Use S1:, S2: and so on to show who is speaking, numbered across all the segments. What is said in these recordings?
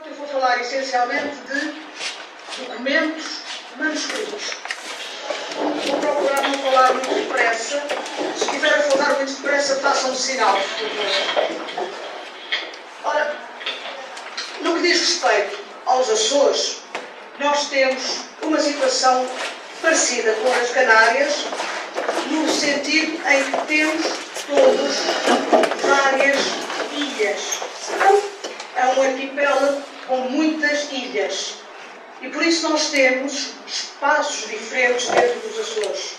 S1: Eu vou falar essencialmente de documentos manuscritos. Vou procurar não falar muito depressa. Se quiserem falar muito depressa, façam um sinal, por favor. Ora, no que diz respeito aos Açores, nós temos uma situação parecida com as Canárias, no sentido em que temos todos várias ilhas. É um arquipélago com muitas ilhas. E por isso nós temos espaços diferentes dentro dos Açores.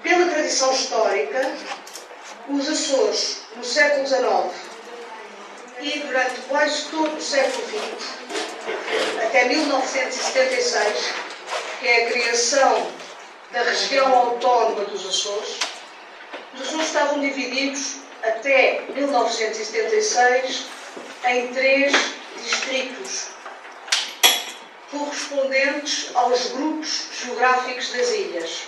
S1: Pela tradição histórica, os Açores, no século XIX e durante quase todo o século XX, até 1976, que é a criação da região autónoma dos Açores, os Açores estavam divididos até 1976 em 3 distritos, correspondentes aos grupos geográficos das ilhas.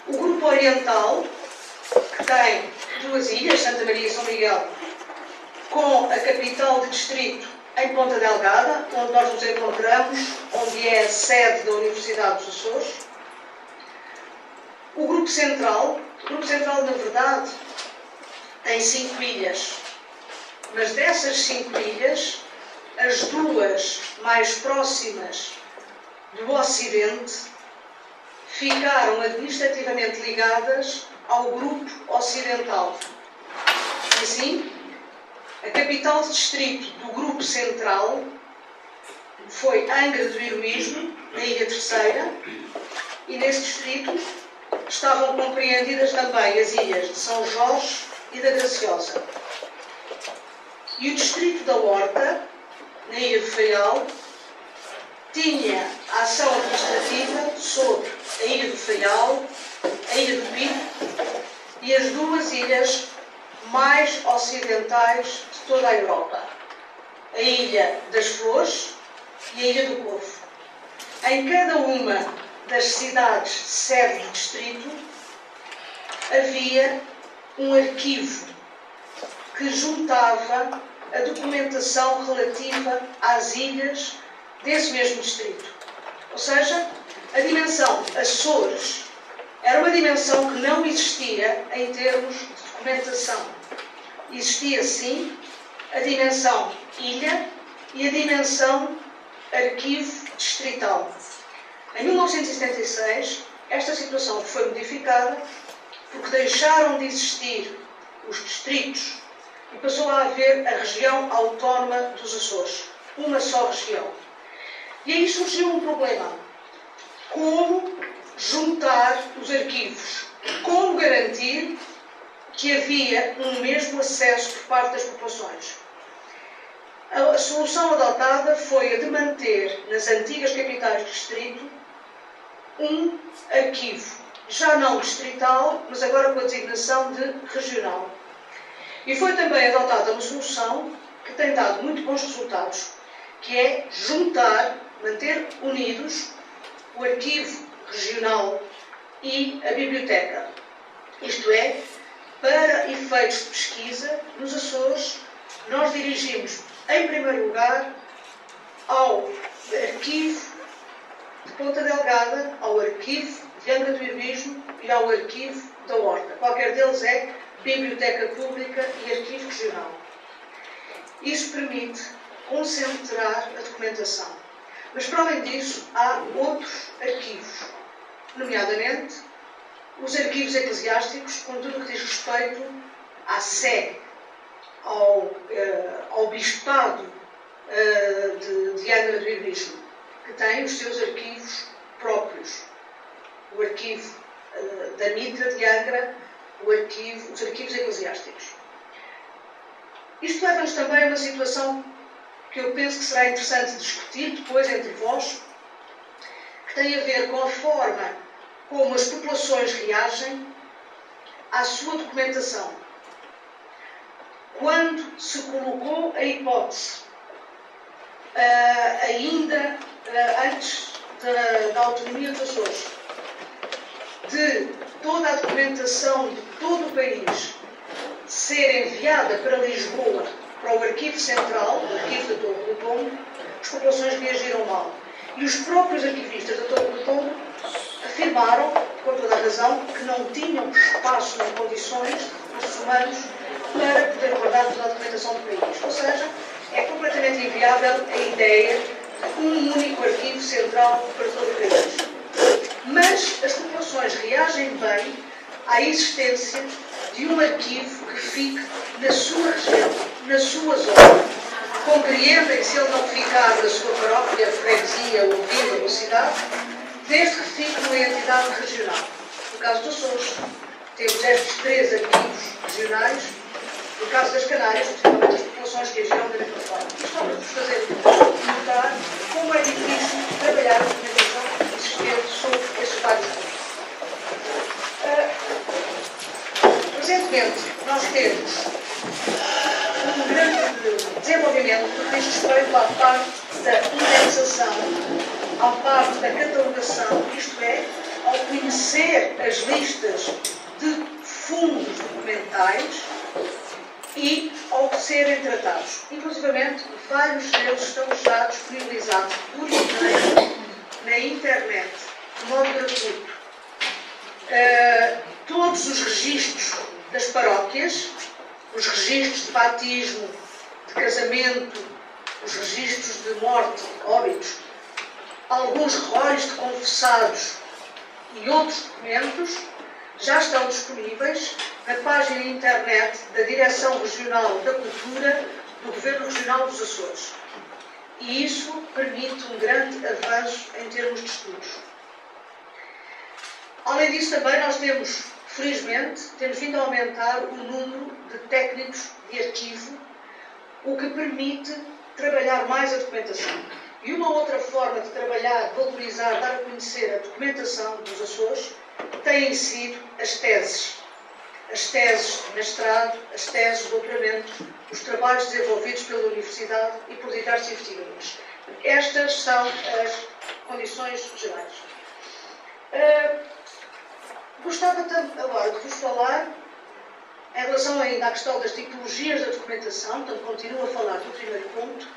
S1: O grupo oriental, que tem 2 ilhas, Santa Maria e São Miguel, com a capital de distrito em Ponta Delgada, onde nós nos encontramos, onde é a sede da Universidade dos Açores. O grupo central, na verdade, tem 5 ilhas, mas dessas 5 ilhas, as 2 mais próximas do Ocidente ficaram administrativamente ligadas ao grupo ocidental. E assim, a capital de distrito do grupo central foi Angra do Heroísmo, na Ilha Terceira, e nesse distrito estavam compreendidas também as ilhas de São Jorge e da Graciosa. E o distrito da Horta, na Ilha do Faial, tinha a ação administrativa sobre a Ilha do Faial, a Ilha do Pico e as 2 ilhas mais ocidentais de toda a Europa, a Ilha das Flores e a Ilha do Corvo. Em cada uma das cidades sede do distrito havia um arquivo que juntava a documentação relativa às ilhas desse mesmo distrito. Ou seja, a dimensão Açores era uma dimensão que não existia em termos de documentação. Existia, sim, a dimensão ilha e a dimensão arquivo distrital. Em 1976, esta situação foi modificada porque deixaram de existir os distritos e passou a haver a região autónoma dos Açores, uma só região. E aí surgiu um problema. Como juntar os arquivos? Como garantir que havia um mesmo acesso por parte das populações? A solução adotada foi a de manter nas antigas capitais do distrito um arquivo, já não distrital, mas agora com a designação de regional. E foi também adotada uma solução que tem dado muito bons resultados, que é juntar, manter unidos o arquivo regional e a biblioteca. Isto é, para efeitos de pesquisa, nos Açores, nós dirigimos, em primeiro lugar, ao arquivo de Ponta Delgada, ao arquivo de Angra do Heroísmo e ao arquivo da Horta. Qualquer deles é Biblioteca Pública e Arquivo Regional. Isso permite concentrar a documentação. Mas, para além disso, há outros arquivos, nomeadamente os arquivos eclesiásticos, com tudo o que diz respeito à Sé, ao Bispado de Angra do Heroísmo, que tem os seus arquivos próprios. O arquivo da Mitra de Angra, os arquivos eclesiásticos. Isto leva-nos também a uma situação que eu penso que será interessante discutir depois entre vós, que tem a ver com a forma como as populações reagem à sua documentação. Quando se colocou a hipótese, ainda antes da autonomia dos Açores, de toda a documentação de todo o país ser enviada para Lisboa para o arquivo central, o arquivo da Torre do Tombo, as populações reagiram mal. E os próprios arquivistas da Torre do Tombo afirmaram, com toda a razão, que não tinham espaço nem condições, recursos humanos, para poder guardar toda a documentação do país. Ou seja, é completamente inviável a ideia de um único arquivo central para todo o país. Mas as populações reagem bem à existência de um arquivo que fique na sua região, na sua zona. Compreendem se ele não ficar na sua paróquia, freguesia ou vila ou cidade, desde que fique numa entidade regional. No caso dos Açores, temos estes 3 arquivos regionais. No caso das Canárias, principalmente as populações reagiram da mesma forma. Isto para vos fazer notar como é difícil trabalhar a documentação existente sobre estes vários pontos. Presentemente, nós temos um grande desenvolvimento no que diz respeito à parte da indexação, à parte da catalogação, isto é, ao conhecer as listas de fundos documentais e ao serem tratados. Inclusivamente, vários deles estão já disponibilizados por e-mail na internet, de modo gratuito. Todos os registros das paróquias, os registros de batismo, de casamento, os registros de morte, óbitos, alguns relatórios de confessados e outros documentos já estão disponíveis na página internet da Direção Regional da Cultura do Governo Regional dos Açores. E isso permite um grande avanço em termos de estudos. Além disso, também nós temos, felizmente, vindo a aumentar o número de técnicos de arquivo, o que permite trabalhar mais a documentação. E uma outra forma de trabalhar, valorizar, dar a conhecer a documentação dos Açores têm sido as teses. As teses de mestrado, as teses de doutoramento, os trabalhos desenvolvidos pela Universidade e por diversos investigadores. Estas são as condições gerais. Gostava agora de vos falar, em relação ainda à questão das tipologias da documentação, portanto, continuo a falar do primeiro ponto.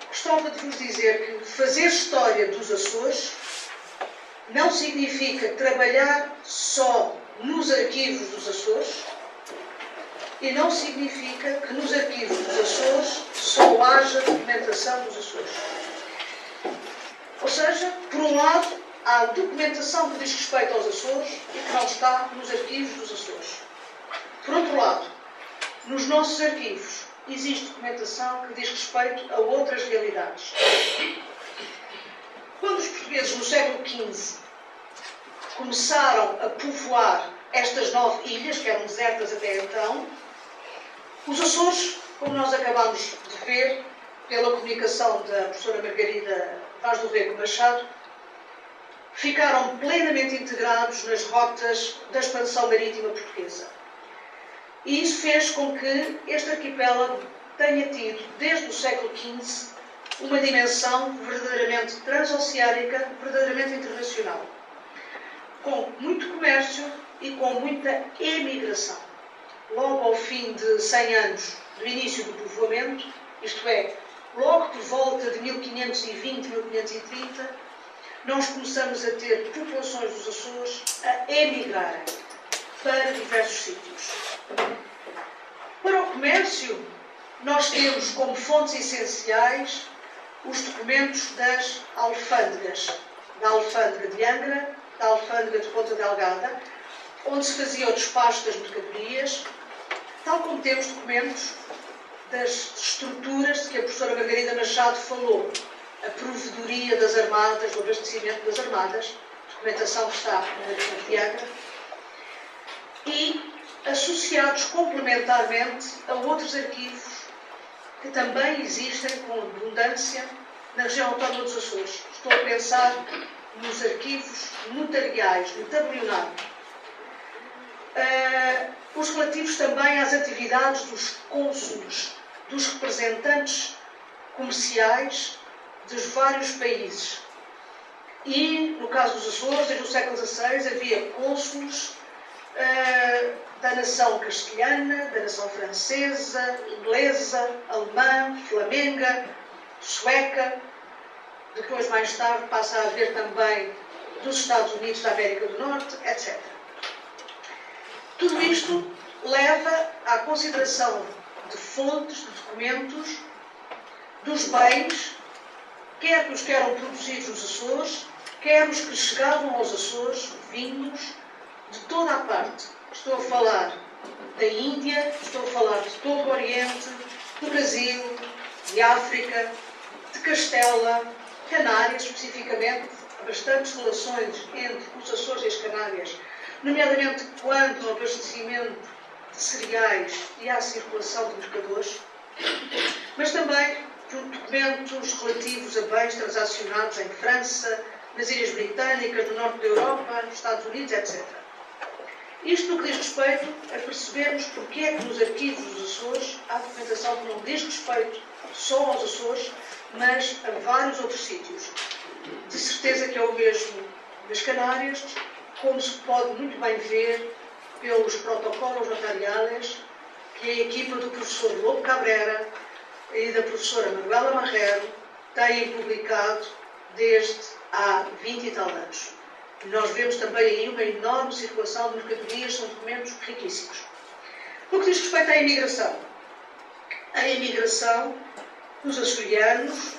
S1: Gostava de vos dizer que fazer história dos Açores não significa trabalhar só nos arquivos dos Açores e não significa que nos arquivos dos Açores só haja documentação dos Açores. Ou seja, por um lado, há documentação que diz respeito aos Açores e que não está nos arquivos dos Açores. Por outro lado, nos nossos arquivos existe documentação que diz respeito a outras realidades. Quando os portugueses, no século XV, começaram a povoar estas 9 ilhas, que eram desertas até então, os Açores, como nós acabámos de ver, pela comunicação da professora Margarida Vaz do Rego Machado, ficaram plenamente integrados nas rotas da expansão marítima portuguesa. E isso fez com que este arquipélago tenha tido, desde o século XV, uma dimensão verdadeiramente transoceânica, verdadeiramente internacional, com muito comércio e com muita emigração. Logo ao fim de 100 anos do início do povoamento, isto é, logo por volta de 1520, 1530, nós começamos a ter populações dos Açores a emigrarem para diversos sítios. Para o comércio, nós temos como fontes essenciais os documentos das alfândegas, da alfândega de Angra, da alfândega de Ponta Delgada, onde se fazia o despacho das mercadorias, tal como temos documentos das estruturas de que a professora Margarida Machado falou, a provedoria das armadas, o abastecimento das armadas, documentação que está no arquivo de Angra, e associados complementarmente a outros arquivos que também existem com abundância na região autónoma dos Açores. Estou a pensar nos arquivos notariais, no tabelionato. Os relativos também às atividades dos cônsules, dos representantes comerciais dos vários países. E, no caso dos Açores, desde o século XVI, havia cônsules da nação castelhana, da nação francesa, inglesa, alemã, flamenga, sueca. Depois, mais tarde, passa a haver também dos Estados Unidos da América do Norte, etc. Tudo isto leva à consideração de fontes, de documentos, dos bens, quer os que eram produzidos nos Açores, quer os que chegavam aos Açores, vindos de toda a parte. Estou a falar da Índia, estou a falar de todo o Oriente, do Brasil, de África, de Castela, Canárias, especificamente. Há bastantes relações entre os Açores e as Canárias, nomeadamente quanto ao abastecimento de cereais e à circulação de mercadores, mas também por documentos relativos a bens transacionados em França, nas Ilhas Britânicas, no norte da Europa, nos Estados Unidos, etc. Isto no que diz respeito a percebermos porque é que nos arquivos dos Açores há documentação que não diz respeito só aos Açores, mas a vários outros sítios. De certeza que é o mesmo das Canárias, como se pode muito bem ver pelos protocolos notariales que a equipa do professor Lobo Cabrera e da professora Manuela Marrero têm publicado desde há 20 e tal anos. Nós vemos também aí uma enorme circulação de mercadorias, são documentos riquíssimos. No que diz respeito à imigração, a imigração dos açorianos,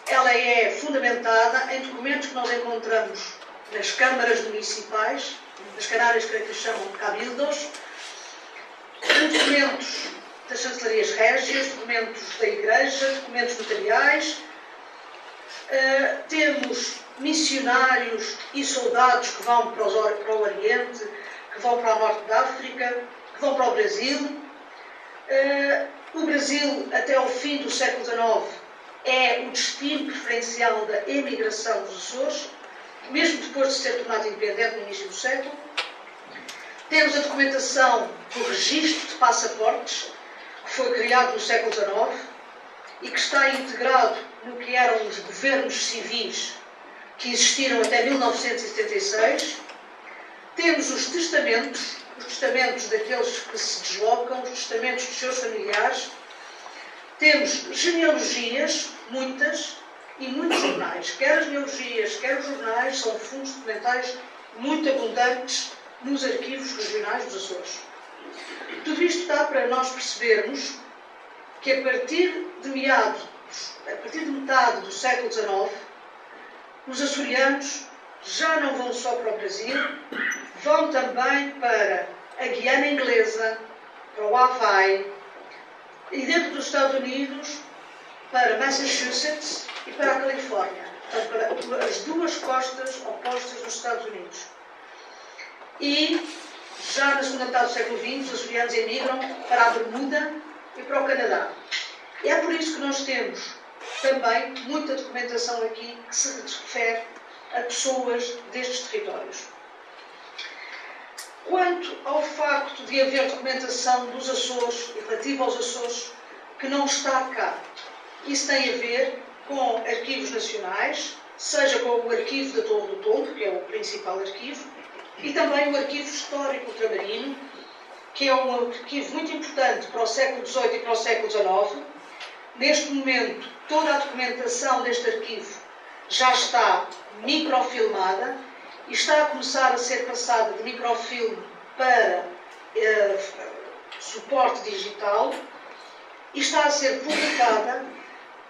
S1: ela é fundamentada em documentos que nós encontramos nas câmaras municipais, nas Canárias que lhes chamam de cabildos, em documentos das chancelarias régias, documentos da Igreja, documentos notariais. Temos missionários e soldados que vão para o Oriente, que vão para o Norte da África, que vão para o Brasil. O Brasil, até ao fim do século XIX, é o destino preferencial da emigração dos Açores, mesmo depois de ser tornado independente no início do século. Temos a documentação do registro de passaportes, que foi criado no século XIX e que está integrado no que eram os governos civis que existiram até 1976. Temos os testamentos daqueles que se deslocam, os testamentos dos seus familiares. Temos genealogias, muitas, e muitos jornais. Quer as genealogias, quer os jornais, são fundos documentais muito abundantes nos arquivos regionais dos Açores. Tudo isto dá para nós percebermos que a partir de metade do século XIX, os açorianos já não vão só para o Brasil, vão também para a Guiana Inglesa, para o Havaí, e dentro dos Estados Unidos, para Massachusetts e para a Califórnia, portanto, para as duas costas opostas dos Estados Unidos. E já na segunda metade do século XX, os açorianos emigram para a Bermuda e para o Canadá. E é por isso que nós temos também muita documentação aqui que se refere a pessoas destes territórios. Quanto ao facto de haver documentação dos Açores e relativa aos Açores que não está cá, isso tem a ver com arquivos nacionais, seja com o arquivo da Torre do Tombo, que é o principal arquivo, e também o arquivo histórico ultramarino, que é um arquivo muito importante para o século XVIII e para o século XIX. Neste momento, toda a documentação deste arquivo já está microfilmada e está a começar a ser passada de microfilme para suporte digital e está a ser publicada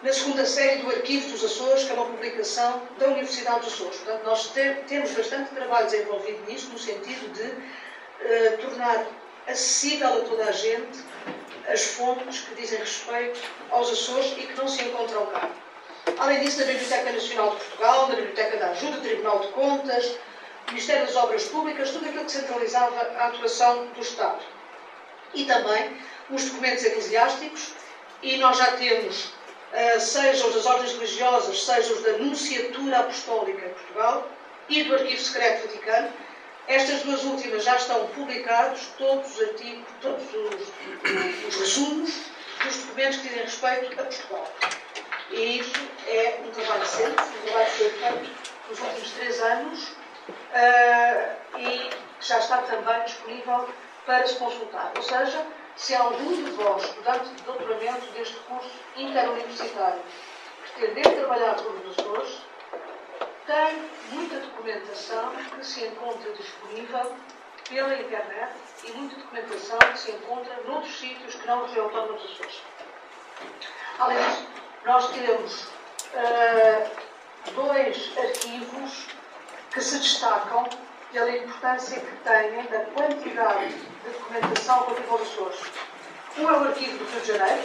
S1: na segunda série do Arquivo dos Açores, que é uma publicação da Universidade dos Açores. Portanto, nós temos bastante trabalho desenvolvido nisso, no sentido de tornar acessível a toda a gente as fontes que dizem respeito aos Açores e que não se encontram cá. Além disso, na Biblioteca Nacional de Portugal, na Biblioteca da Ajuda, Tribunal de Contas, Ministério das Obras Públicas, tudo aquilo que centralizava a atuação do Estado. E também os documentos eclesiásticos, e nós já temos, seja os das ordens religiosas, seja os da Nunciatura Apostólica em Portugal e do Arquivo Secreto Vaticano. Estas duas últimas já estão publicados, todos os artigos, todos os resumos dos documentos que dizem respeito a Portugal. E isso é um trabalho recente, um trabalho que foi feito nos últimos 3 anos e que já está também disponível para se consultar. Ou seja, se algum de vós, estudante de doutoramento deste curso interuniversitário, pretender trabalhar com os Açores, tem muita documentação que se encontra disponível pela internet e muita documentação que se encontra noutros sítios que não a região autónoma dos Açores. Além disso, nós temos dois arquivos que se destacam pela importância que têm da quantidade de documentação relativa aos Açores. Um é o arquivo do Rio de Janeiro,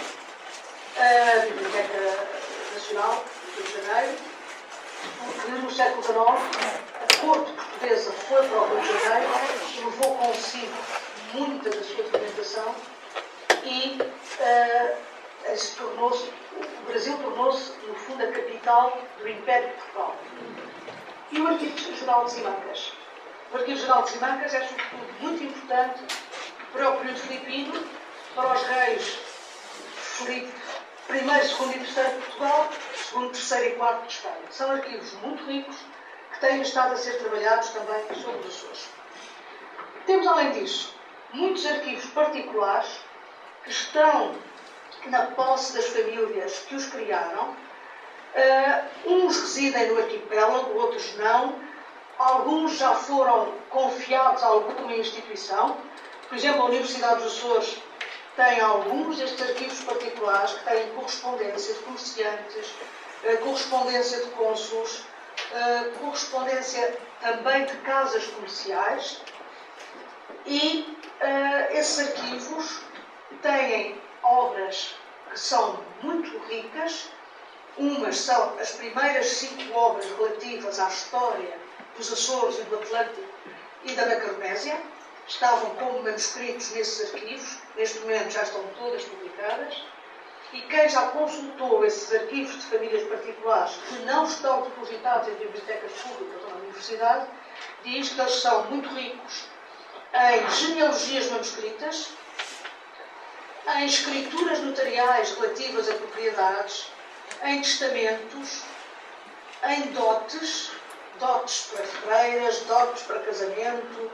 S1: a Biblioteca Nacional do Rio de Janeiro, porque no século XIX a corte portuguesa foi para o Rio de Janeiro e levou consigo muita da sua documentação e o Brasil tornou-se, no fundo, a capital do Império de Portugal. E o Arquivo Geral de Simancas. O Arquivo Geral de Simancas é, sobretudo, muito importante para o período filipino, para os reis Filipe I, II e III de Portugal, II, III e IV de Espanha. São arquivos muito ricos que têm estado a ser trabalhados também sobre os Açores. Temos, além disso, muitos arquivos particulares que estão na posse das famílias que os criaram. Uns residem no arquipélago, outros não. Alguns já foram confiados a alguma instituição. Por exemplo, a Universidade dos Açores tem alguns destes arquivos particulares que têm correspondência de comerciantes, correspondência de cônsules, correspondência também de casas comerciais. E esses arquivos têm obras que são muito ricas. Umas são as primeiras 5 obras relativas à história dos Açores e do Atlântico e da Macaronésia. Estavam como manuscritos nesses arquivos. Neste momento já estão todas publicadas. E quem já consultou esses arquivos de famílias particulares que não estão depositados em bibliotecas públicas ou na universidade, diz que eles são muito ricos em genealogias manuscritas, em escrituras notariais relativas a propriedades, em testamentos, em dotes para freiras, dotes para casamento.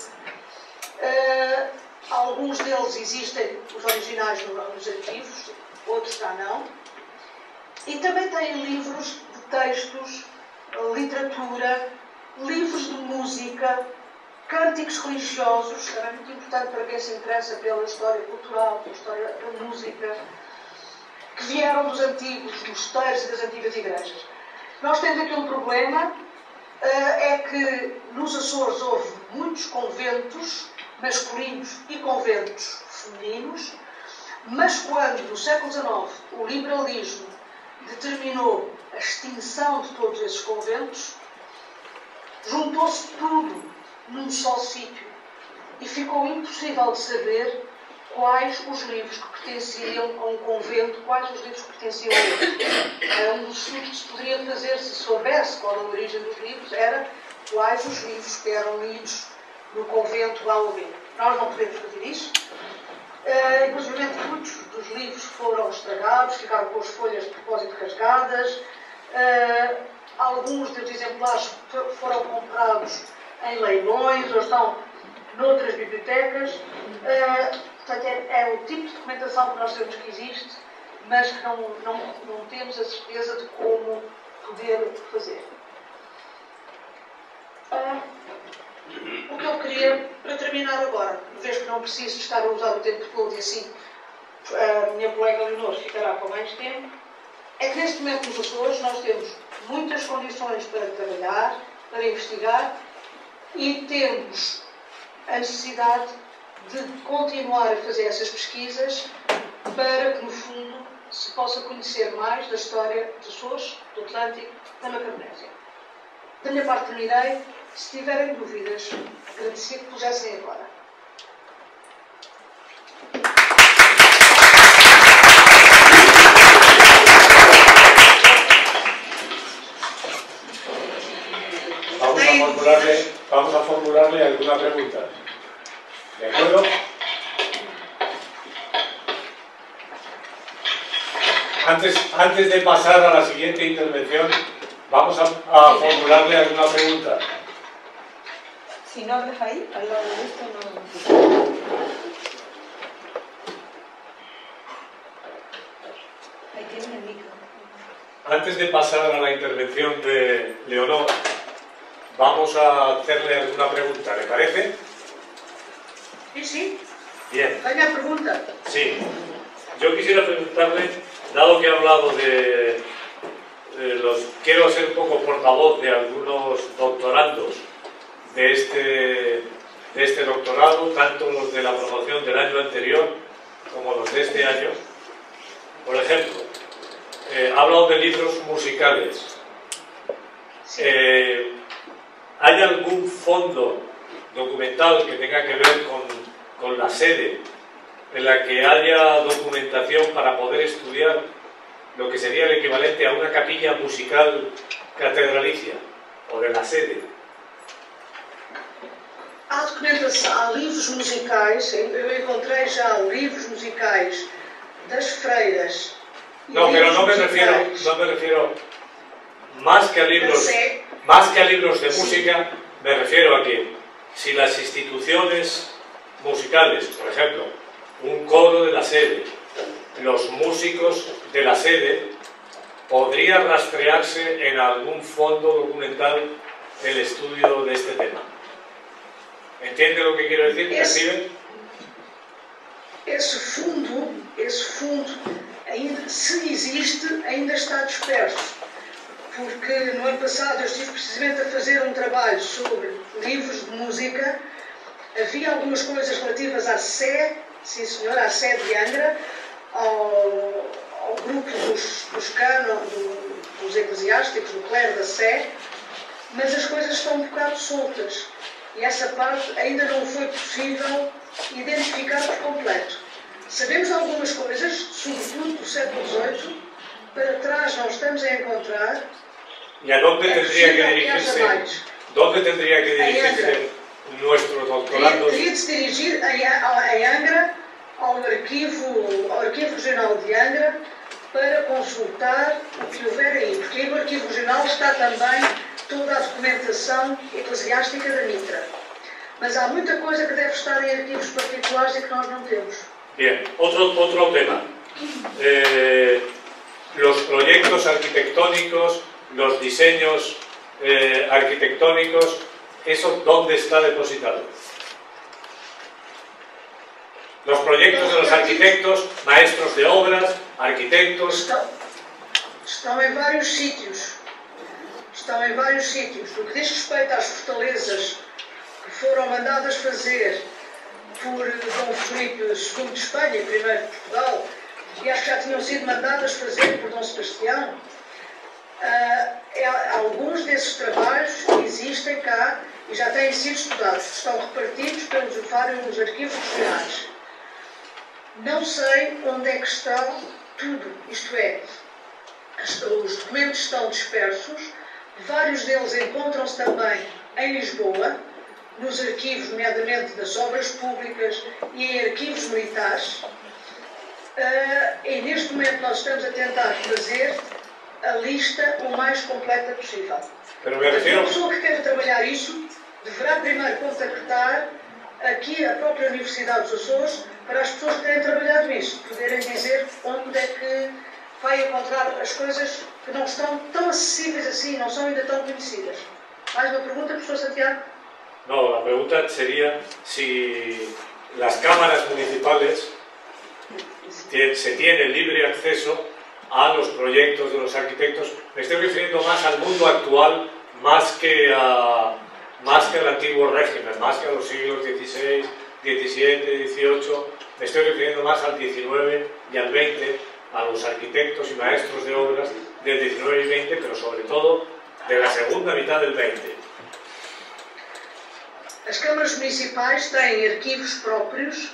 S1: Alguns deles existem, os originais, nos arquivos, outros já não. E também tem livros de textos, literatura, livros de música, cânticos religiosos, também muito importante para quem se interessa pela história cultural, pela história da música, que vieram dos antigos mosteiros e das antigas igrejas. Nós temos aqui um problema, é que nos Açores houve muitos conventos masculinos e conventos femininos, mas quando, no século XIX, o liberalismo determinou a extinção de todos esses conventos, juntou-se tudo num só sítio e ficou impossível de saber quais os livros que pertenciam a um convento, quais os livros que pertenciam a outro. Um dos estudos que se poderia fazer, se soubesse qual a origem dos livros, era quais os livros que eram lidos no convento A ou B. Nós não podemos fazer isso. Inclusive, muitos dos livros foram estragados, ficaram com as folhas de propósito rasgadas. Alguns dos exemplares foram comprados em leilões ou estão noutras bibliotecas. Portanto, é o tipo de documentação que nós sabemos que existe, mas que não temos a certeza de como poder fazer. O que eu queria, para terminar agora, uma vez que não preciso estar a usar o tempo todo e assim a minha colega Leonor ficará com mais tempo, é que neste momento nos Açores nós temos muitas condições para trabalhar, para investigar e temos a necessidade de continuar a fazer essas pesquisas para que, no fundo, se possa conhecer mais da história dos Açores, do Atlântico, da Macaronésia. Da minha parte terminei. Se tiverem dúvidas, agradecia que pusessem agora.
S2: Vamos a formularle alguna pregunta. ¿De acuerdo? Antes de pasar a la siguiente intervención, vamos a formularle alguna pregunta.
S3: Si no hablas ahí, al lado de esto no... Ahí tienes el micro.
S4: Antes de pasar a la intervención de Leonor, vamos a hacerle alguna pregunta, ¿le parece?
S1: Sí, sí.
S4: Bien.
S1: Hay una pregunta.
S4: Sí. Yo quisiera preguntarle, dado que ha hablado de los... Quiero ser un poco portavoz de algunos doctorandos de este doctorado, tanto los de la promoción del año anterior como los de este año. Por ejemplo, ha hablado de libros musicales.
S1: Sí.
S4: ¿Hay algún fondo documental que tenga que ver con la sede en la que haya documentación para poder estudiar lo que sería el equivalente a una capilla musical catedralicia o de la sede?
S1: Há documentação, há livros musicais, eu encontrei já livros musicais das freiras.
S4: No, pero no me refiero más que a libros de música, me refiero a que si las instituciones musicales, por ejemplo, un coro de la sede, los músicos de la sede, podría rastrearse en algún fondo documental el estudio de este tema. ¿Entiende lo que quiero decir? ¿Percibe?
S1: Esse fundo, ainda, se existe, ainda está disperso. Porque no ano passado eu estive precisamente a fazer um trabalho sobre livros de música. Havia algumas coisas relativas à Sé, sim senhor, à Sé de Angra, ao grupo dos cânones, dos eclesiásticos, do clero da Sé, mas as coisas estão um bocado soltas. E essa parte ainda não foi possível identificar por completo. Sabemos algumas coisas, sobretudo do século XVIII, para trás não estamos a encontrar.
S4: ¿Y a dónde tendría que dirigirse? ¿Dónde tendría que dirigirse nuestro doctorando?
S1: Teria de se dirigir em Angra, ao Arquivo Regional de Angra, para consultar o que houver aí. Porque aí no Arquivo Regional está também toda a documentação eclesiástica da Mitra. Mas há muita coisa que deve estar em arquivos particulares e que nós não temos.
S4: Bien, otro tema. Los proyectos arquitectónicos, los diseños arquitectónicos, ¿eso dónde está depositado? Los proyectos de los arquitectos, maestros de obras, arquitectos...
S1: Estão em vários sítios. Estão em vários sítios. No que diz respeito às fortalezas que foram mandadas fazer por Dom Filipe II de Espanha e primeiro de Portugal, e acho que já tinham sido mandadas fazer por Dom Sebastião, alguns desses trabalhos existem cá e já têm sido estudados. Estão repartidos pelos vários arquivos regionais. Não sei onde é que estão tudo, isto é, os documentos estão dispersos, vários deles encontram-se também em Lisboa, nos arquivos, nomeadamente das obras públicas e em arquivos militares. E neste momento nós estamos a tentar fazer a lista o mais completa possível. A pessoa que quer trabalhar isso deverá primeiro contactar aqui a própria Universidade dos Açores para as pessoas que querem trabalhar nisso, poderem dizer onde é que vai encontrar as coisas que não estão tão acessíveis assim, não são ainda tão conhecidas. Mais uma pergunta, professor Santiago?
S4: No, la pregunta sería si las cámaras municipales se tiene libre acceso a los proyectos de los arquitectos. Me estoy refiriendo más al mundo actual, más que al antiguo régimen, más que a los siglos XVI, XVII, XVIII. Me estoy refiriendo más al XIX y al XX, a los arquitectos y maestros de obras del XIX y XX, pero sobre todo de la segunda mitad del XX.
S1: As câmaras municipais têm arquivos próprios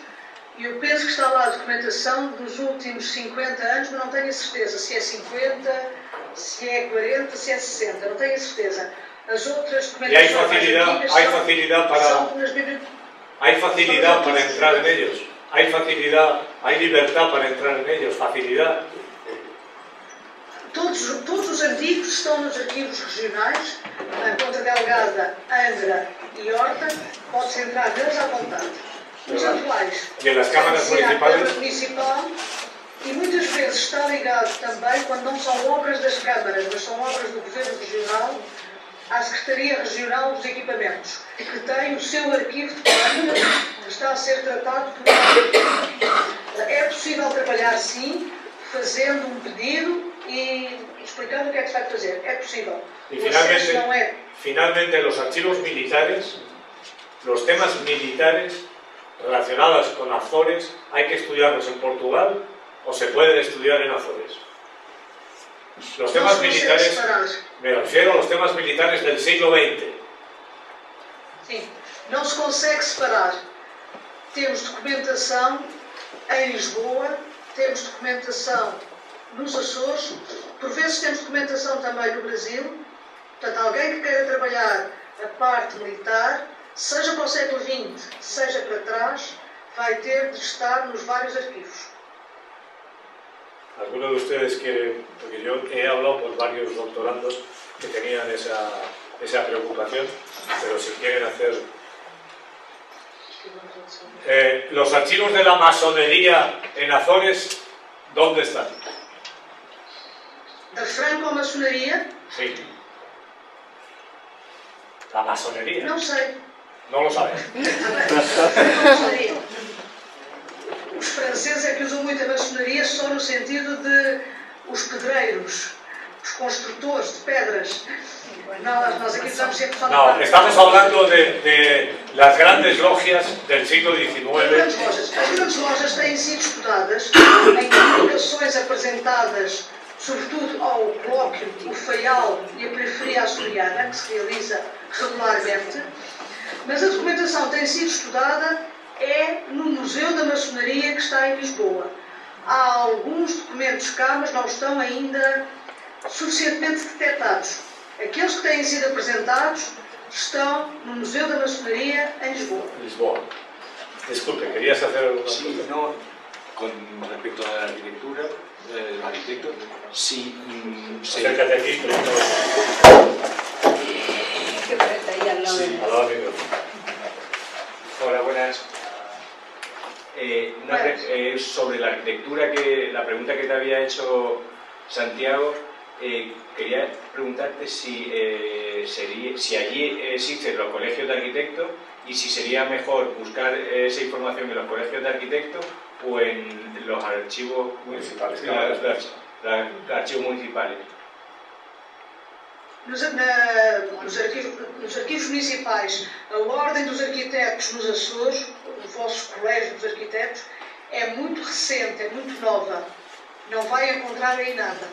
S1: e eu penso que está lá a documentação dos últimos 50 anos, mas não tenho a certeza se é 50, se é 40, se é 60, não tenho a certeza. As outras documentações
S4: hay facilidad para entrar en ellos, hay libertad para entrar en ellos, facilidad.
S1: Todos os artigos estão nos arquivos regionais, em Ponta Delgada, Angra e Horta, pode-se entrar neles à vontade. Os atuais,
S4: E nas câmaras municipais?
S1: municipal, e muitas vezes está ligado também, quando não são obras das câmaras, mas são obras do Governo Regional, à Secretaria Regional dos Equipamentos, que tem o seu arquivo de câmaras, que está a ser tratado por uma. É possível trabalhar, sim, fazendo um pedido e explicando o que é que se vai fazer. É possível.
S4: Y
S1: O acesso não é.
S4: finalmente los archivos militares, los temas militares relacionados con Azores, ¿hay que estudiarlos en Portugal o se pueden estudiar en Azores? Los temas militares, me refiero a los temas militares del siglo XX.
S1: Sim, não se consegue separar. Temos documentação em Lisboa, temos documentação nos Açores, por vezes temos documentação também no Brasil. Portanto, alguém que queira trabalhar a parte militar, seja para o século XX, seja para trás, vai ter de estar nos vários arquivos.
S4: ¿Alguno de ustedes quiere? Porque yo he hablado con varios doctorandos que tenían esa preocupación, pero si quieren hacer... los archivos de la masonería en Azores, ¿dónde están?
S1: Da franco-maçonaria,
S4: Sí. La masonería.
S1: não sei.
S4: No lo saben.
S1: Maçonaria. Os franceses é que usam muito a maçonaria só no sentido de os pedreiros, os construtores de pedras. Nós aqui estamos sempre falando.
S4: No, estamos hablando de las grandes logias del siglo
S1: As
S4: XIX.
S1: grandes lojas têm sido estudadas em publicações apresentadas, sobretudo ao colóquio, o Faial e a periferia açoriana, que se realiza regularmente, mas a documentação tem sido estudada no Museu da Maçonaria, que está em Lisboa. Há alguns documentos cá, mas não estão ainda suficientemente detectados. Aqueles que têm sido apresentados estão no Museu da Maçonaria, em Lisboa.
S4: Lisboa. Disculpe, ¿querías hacer alguna
S5: Sí,
S4: pregunta?
S5: no, con respecto a la arquitectura, los arquitectos, sí,
S4: Acércate aquí, pero
S3: Que presta ahí al lado.
S5: Sí.
S4: al lado del micrófono.
S5: Hola, buenas. Sobre la arquitectura, la pregunta que te había hecho Santiago, quería preguntarte si allí existen los colegios de arquitectos y si sería mejor buscar esa información en los colegios de arquitectos o en los archivos
S4: Municipales.
S5: los archivos municipales.
S1: Nos arquivos municipais, a Ordem dos Arquitetos nos Açores, o vosso colégio dos arquitetos, é muito recente, é muito nova. Não vai encontrar aí nada.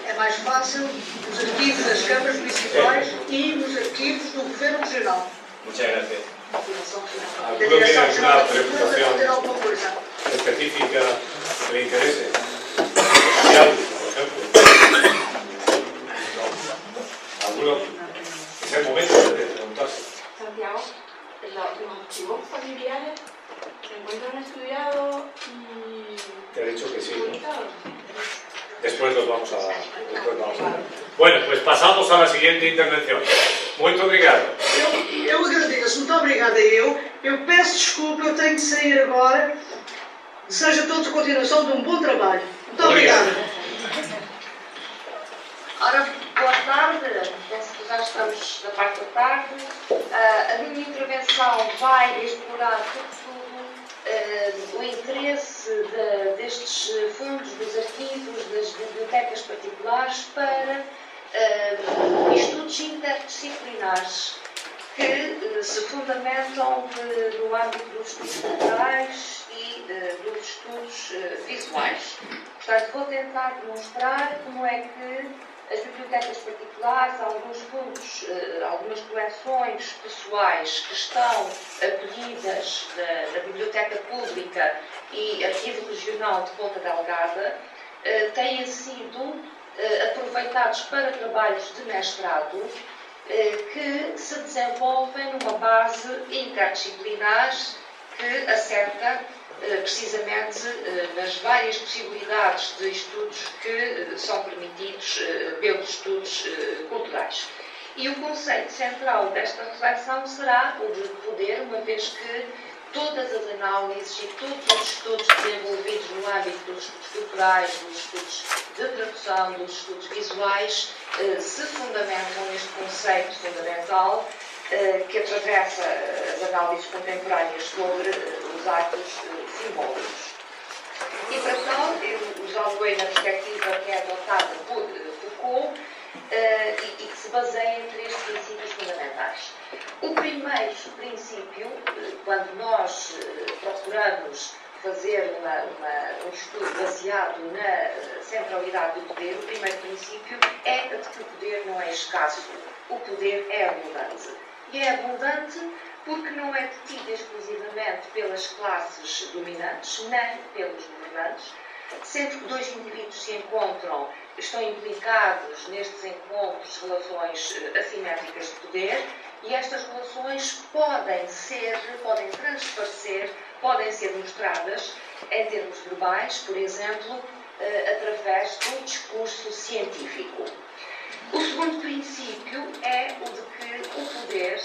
S1: É mais fácil nos arquivos das câmaras municipais e nos arquivos do Governo Regional.
S5: Muchas gracias.
S1: Da
S4: ¿Alguno tiene
S1: Direção
S4: alguna
S1: Geral da Cultura para
S4: preocupación
S1: ter alguma coisa.
S4: específica que le interese? Social, por ejemplo. ¿Alguno? Es el momento de preguntarse.
S6: Santiago, los archivos familiares se encuentran estudiados y
S4: Te he dicho que sí, ¿no?
S6: publicados.
S4: Después los vamos a ver. Bueno, pues pasamos a la siguiente intervención. Muito obrigado.
S1: Eu agradeço, muito obrigada eu peço desculpa, eu tenho que sair agora. Seja todos a continuação de um bom trabalho. Muito obrigada.
S7: Ora, boa tarde, penso que já estamos na parte da tarde. A minha intervenção vai explorar, sobretudo, o interesse destes fundos, dos arquivos, das bibliotecas particulares para estudos interdisciplinares que se fundamentam no âmbito dos estudos culturais e dos estudos visuais. Portanto, vou tentar demonstrar como é que as bibliotecas particulares, alguns fundos, algumas coleções pessoais que estão acolhidas da Biblioteca Pública e Arquivo Regional de Ponta Delgada, têm sido aproveitados para trabalhos de mestrado que se desenvolvem numa base interdisciplinar que acerca precisamente nas várias possibilidades de estudos que são permitidos pelos estudos culturais. E o conceito central desta reflexão será o de poder, uma vez que todas as análises e todos os estudos desenvolvidos no âmbito dos estudos culturais, dos estudos de tradução, dos estudos visuais, se fundamentam neste conceito fundamental que atravessa as análises contemporâneas sobre os atos simbólicos. E para tal, eu usá-lo-ei na perspectiva que é adotada por Foucault e que se baseia em 3 princípios fundamentais. O primeiro princípio, quando nós procuramos fazer um estudo baseado na centralidade do poder, o primeiro princípio é de que o poder não é escasso, o poder é abundante. E é abundante porque não é detido exclusivamente pelas classes dominantes, nem pelos governantes. Sempre que 2 indivíduos se encontram, estão implicados nestes encontros relações assimétricas de poder, e estas relações podem transparecer, podem ser mostradas em termos verbais, por exemplo, através do discurso científico. O segundo princípio é o de que o poder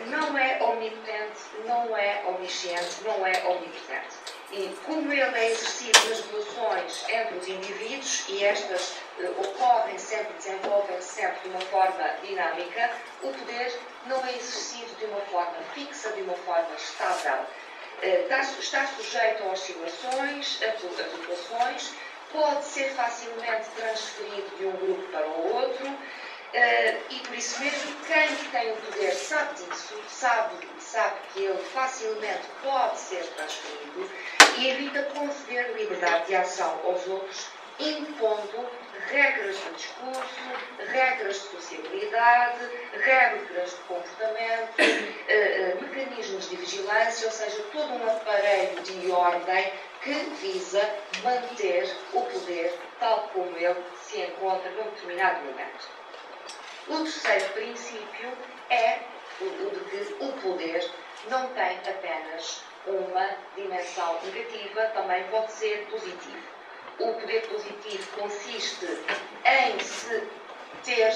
S7: não é omnipotente, não é omnisciente, não é omnipotente. E como ele é exercido nas relações entre os indivíduos, e estas ocorrem sempre, desenvolvem-se sempre de uma forma dinâmica, o poder não é exercido de uma forma fixa, de uma forma estável. Está sujeito a oscilações, a flutuações, pode ser facilmente transferido de um grupo para o outro, e por isso mesmo quem tem o poder sabe disso, sabe que ele facilmente pode ser transferido e evita conceder liberdade de ação aos outros, impondo regras de discurso, regras de sociabilidade, regras de comportamento, mecanismos de vigilância, ou seja, todo um aparelho de ordem que visa manter o poder tal como ele se encontra num determinado momento. O terceiro princípio é o de que o poder não tem apenas uma dimensão negativa, também pode ser positivo. O poder positivo consiste em se ter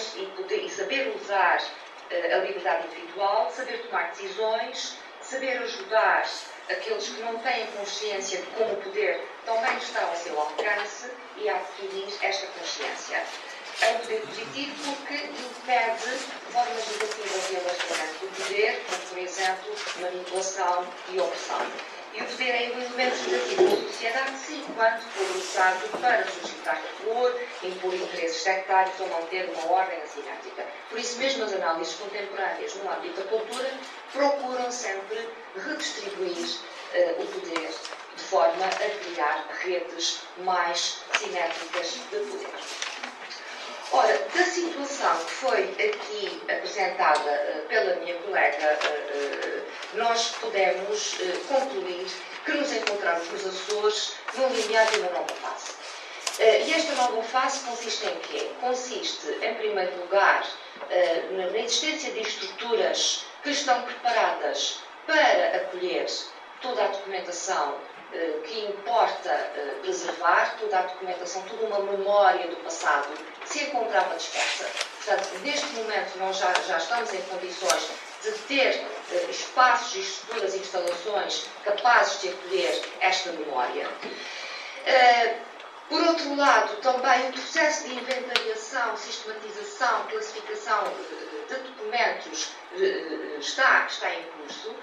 S7: e saber usar a liberdade individual, saber tomar decisões, saber ajudar aqueles que não têm consciência de como o poder também está ao seu alcance e a adquirir esta consciência. É um poder positivo porque impede formas negativas de alastramento do poder, como, por exemplo, manipulação e opressão. E o poder é um elemento negativo da sociedade, sim, quando for usado para suscitar terror, impor interesses sectários ou manter uma ordem assimétrica. Por isso mesmo, as análises contemporâneas no âmbito da cultura procuram sempre redistribuir o poder de forma a criar redes mais simétricas de poder. Ora, da situação que foi aqui apresentada pela minha colega, nós podemos concluir que nos encontramos nos Açores num limiar de uma nova fase. E esta nova fase consiste em quê? Consiste, em primeiro lugar, na existência de estruturas que estão preparadas para acolher toda a documentação que importa preservar, toda a documentação, toda uma memória do passado que se encontrava dispersa. Portanto, neste momento nós já estamos em condições de ter espaços, estruturas e instalações capazes de acolher esta memória. Por outro lado, também o processo de inventariação, sistematização, classificação de documentos está em curso,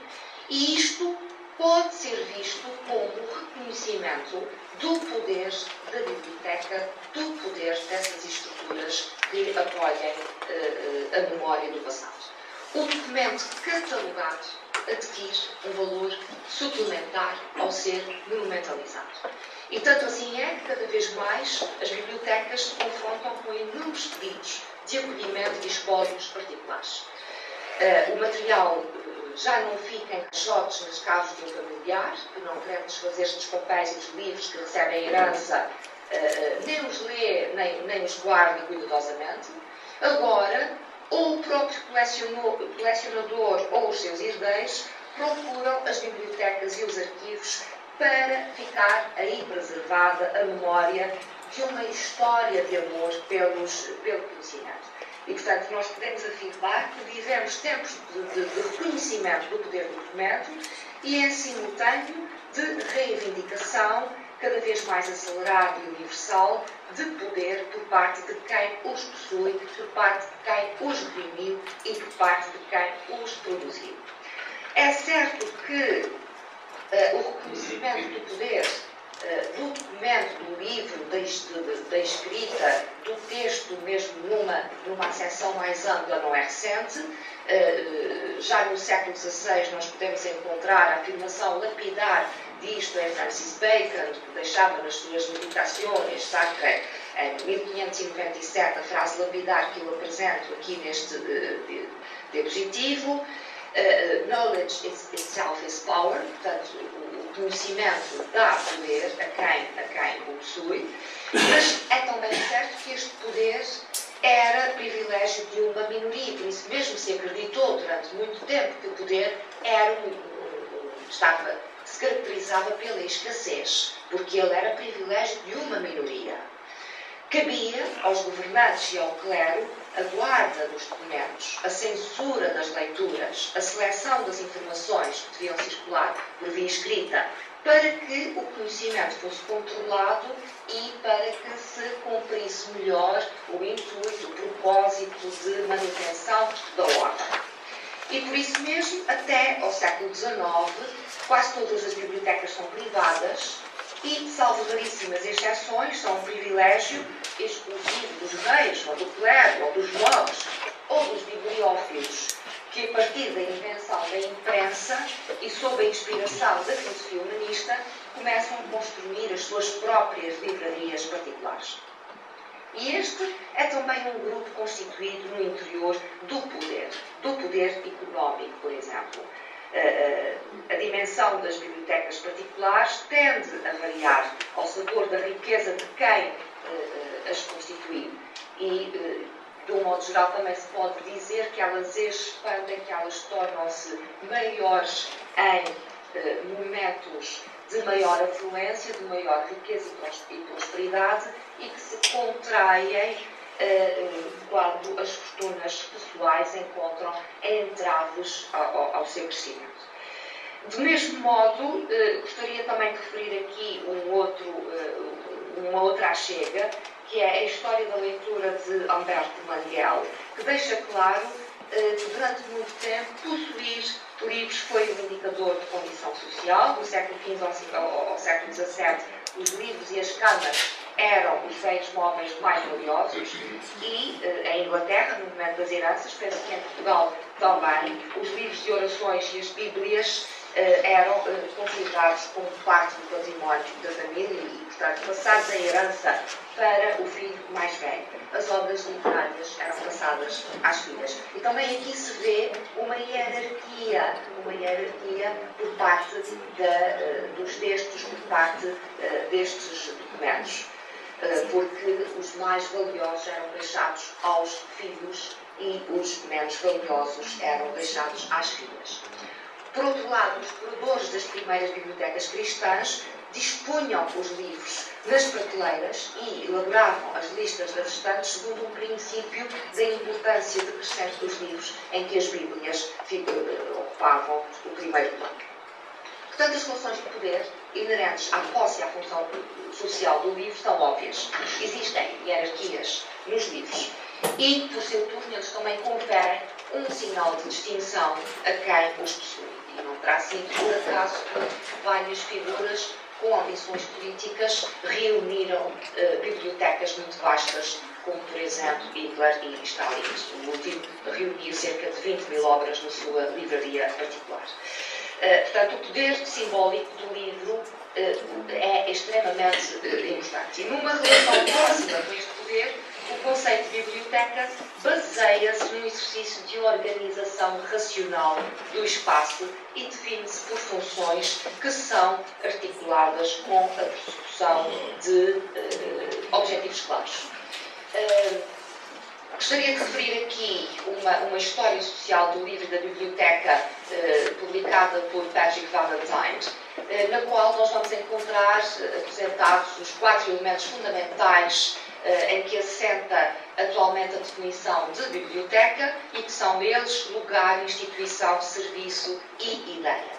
S7: e isto pode ser visto como reconhecimento do poder da biblioteca, do poder dessas estruturas que apoiam a memória do passado. O documento catalogado adquire um valor suplementar ao ser monumentalizado. E tanto assim é que cada vez mais as bibliotecas se confrontam com inúmeros pedidos de acolhimento de espólios particulares. O material já não fica em caixotes nas casas de um familiar, que não quer desfazer-se dos papéis e dos livros que recebem a herança, nem os lê, nem os guarda cuidadosamente. Agora, ou o próprio colecionador ou os seus herdeiros procuram as bibliotecas e os arquivos para ficar aí preservada a memória de uma história de amor pelo conhecimento. E, portanto, nós podemos afirmar que vivemos tempos de reconhecimento do poder do documento e, em simultâneo, de reivindicação cada vez mais acelerado e universal de poder por parte de quem os possui, por parte de quem os reuniu e por parte de quem os produziu. É certo que o reconhecimento do poder do documento, do livro, da escrita, do texto, mesmo numa acessão mais ampla, não é recente. Já no século XVI nós podemos encontrar a afirmação lapidar disto em Francis Bacon, que deixava nas suas Meditações Sacrae, em 1597, a frase lapidar que eu apresento aqui neste diapositivo. Knowledge itself is power, portanto, o conhecimento dá poder a quem o possui, mas é também certo que este poder era privilégio de uma minoria, por isso mesmo se acreditou durante muito tempo que o poder se caracterizava pela escassez, porque ele era privilégio de uma minoria. Cabia aos governantes e ao clero a guarda dos documentos, a censura das leituras, a seleção das informações que deviam circular por via escrita, para que o conhecimento fosse controlado e para que se cumprisse melhor o intuito, o propósito de manutenção da ordem. E por isso mesmo, até ao século XIX, quase todas as bibliotecas são privadas e, salvo raríssimas exceções, são um privilégio exclusivo dos reis, ou do clero, ou dos nobres, ou dos bibliófilos, que a partir da invenção da imprensa e sob a inspiração da filosofia humanista, começam a construir as suas próprias livrarias particulares. E este é também um grupo constituído no interior do poder económico, por exemplo. A dimensão das bibliotecas particulares tende a variar ao sabor da riqueza de quem as constituiu e, de um modo geral, também se pode dizer que elas expandem, que elas tornam-se maiores em momentos de maior afluência, de maior riqueza e prosperidade e que se contraem quando as fortunas pessoais encontram entraves ao seu crescimento. Do mesmo modo, gostaria também de referir aqui uma outra achega, que é a história da leitura de Humberto Manguel, que deixa claro que durante muito tempo possuir livros foi um indicador de condição social. Do século XV ao século XVII, os livros e as camas eram os bens móveis mais valiosos e em Inglaterra, no momento das heranças, penso que em Portugal também, os livros de orações e as bíblias eram considerados como parte do património da família e, portanto, passados a herança para o filho mais velho. As obras literárias eram passadas às filhas. E também aqui se vê uma hierarquia por parte dos textos, por parte destes documentos. Porque os mais valiosos eram deixados aos filhos e os menos valiosos eram deixados às filhas. Por outro lado, os curadores das primeiras bibliotecas cristãs dispunham os livros nas prateleiras e elaboravam as listas das estantes segundo um princípio da importância decrescente dos livros em que as bíblias ocupavam o primeiro plano. Portanto, as relações de poder inerentes à posse e à função social do livro são óbvias. Existem hierarquias nos livros e, por seu turno, eles também conferem um sinal de distinção a quem os possui. E não terá sido por acaso que várias figuras com ambições políticas reuniram bibliotecas muito vastas, como, por exemplo, Hitler e Stalin. O último reuniu cerca de 20 mil obras na sua livraria particular. Portanto, o poder simbólico do livro é extremamente importante. E numa relação próxima com este poder, o conceito de biblioteca baseia-se num exercício de organização racional do espaço e define-se por funções que são articuladas com a persecução de objetivos claros. Gostaria de referir aqui uma história social do livro da biblioteca publicada por Patrick Valentine, na qual nós vamos encontrar apresentados os 4 elementos fundamentais em que assenta atualmente a definição de biblioteca e que são eles lugar, instituição, serviço e ideia.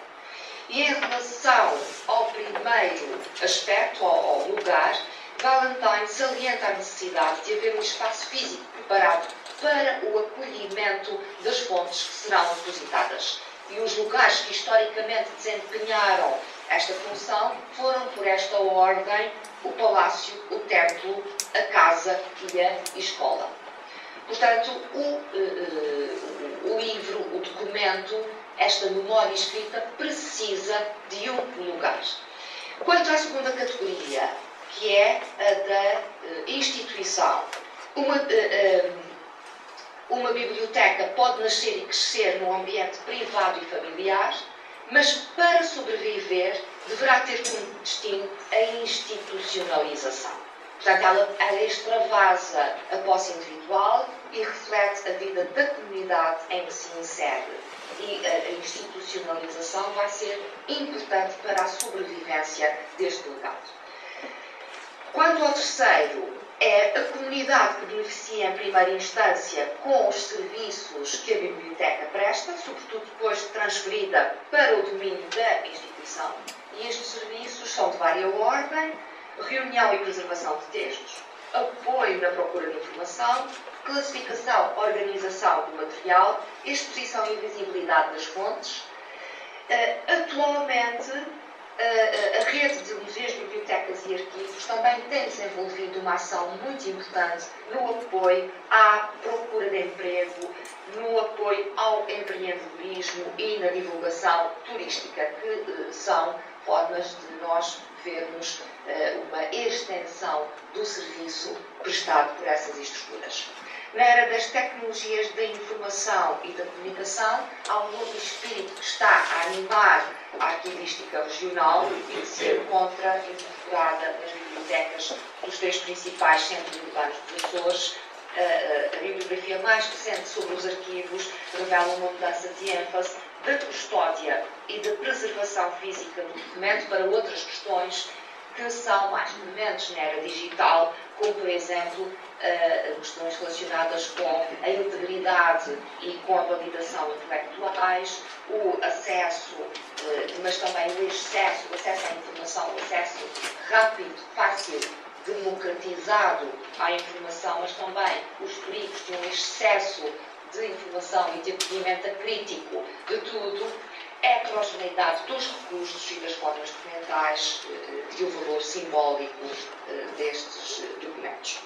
S7: E em relação ao primeiro aspecto, ao lugar, Valentine salienta a necessidade de haver um espaço físico preparado para o acolhimento das fontes que serão depositadas. E os lugares que historicamente desempenharam esta função foram, por esta ordem, o palácio, o templo, a casa e a escola. Portanto, o livro, o documento, esta memória escrita precisa de um lugar. Quanto à segunda categoria, que é a da instituição, uma biblioteca pode nascer e crescer num ambiente privado e familiar, mas para sobreviver deverá ter como destino a institucionalização. Portanto, ela extravasa a posse individual e reflete a vida da comunidade em que se insere. E a institucionalização vai ser importante para a sobrevivência deste legado. Quanto ao terceiro, é a comunidade que beneficia em primeira instância com os serviços que a biblioteca presta, sobretudo depois transferida para o domínio da instituição. E estes serviços são de várias ordem: reunião e preservação de textos, apoio na procura de informação, classificação, organização do material, exposição e visibilidade das fontes. Atualmente, a rede de museus, bibliotecas e arquivos também tem desenvolvido uma ação muito importante no apoio à procura de emprego, no apoio ao empreendedorismo e na divulgação turística, que são formas de nós vermos uma extensão do serviço prestado por essas estruturas. Na era das tecnologias da informação e da comunicação, há um novo espírito que está a animar a arquivística regional e que se encontra incorporada nas bibliotecas dos 3 principais centros urbanos dos Açores. A bibliografia mais recente sobre os arquivos revela uma mudança de ênfase da custódia e da preservação física do documento para outras questões que são mais prementes na era digital, como, por exemplo, questões relacionadas com a integridade e com a validação intelectuais, o acesso, mas também o acesso à informação, o acesso rápido, fácil, democratizado à informação, mas também os perigos de um excesso de informação e de acolhimento crítico de tudo, a heterogeneidade dos recursos e das formas documentais e o valor simbólico destes documentos.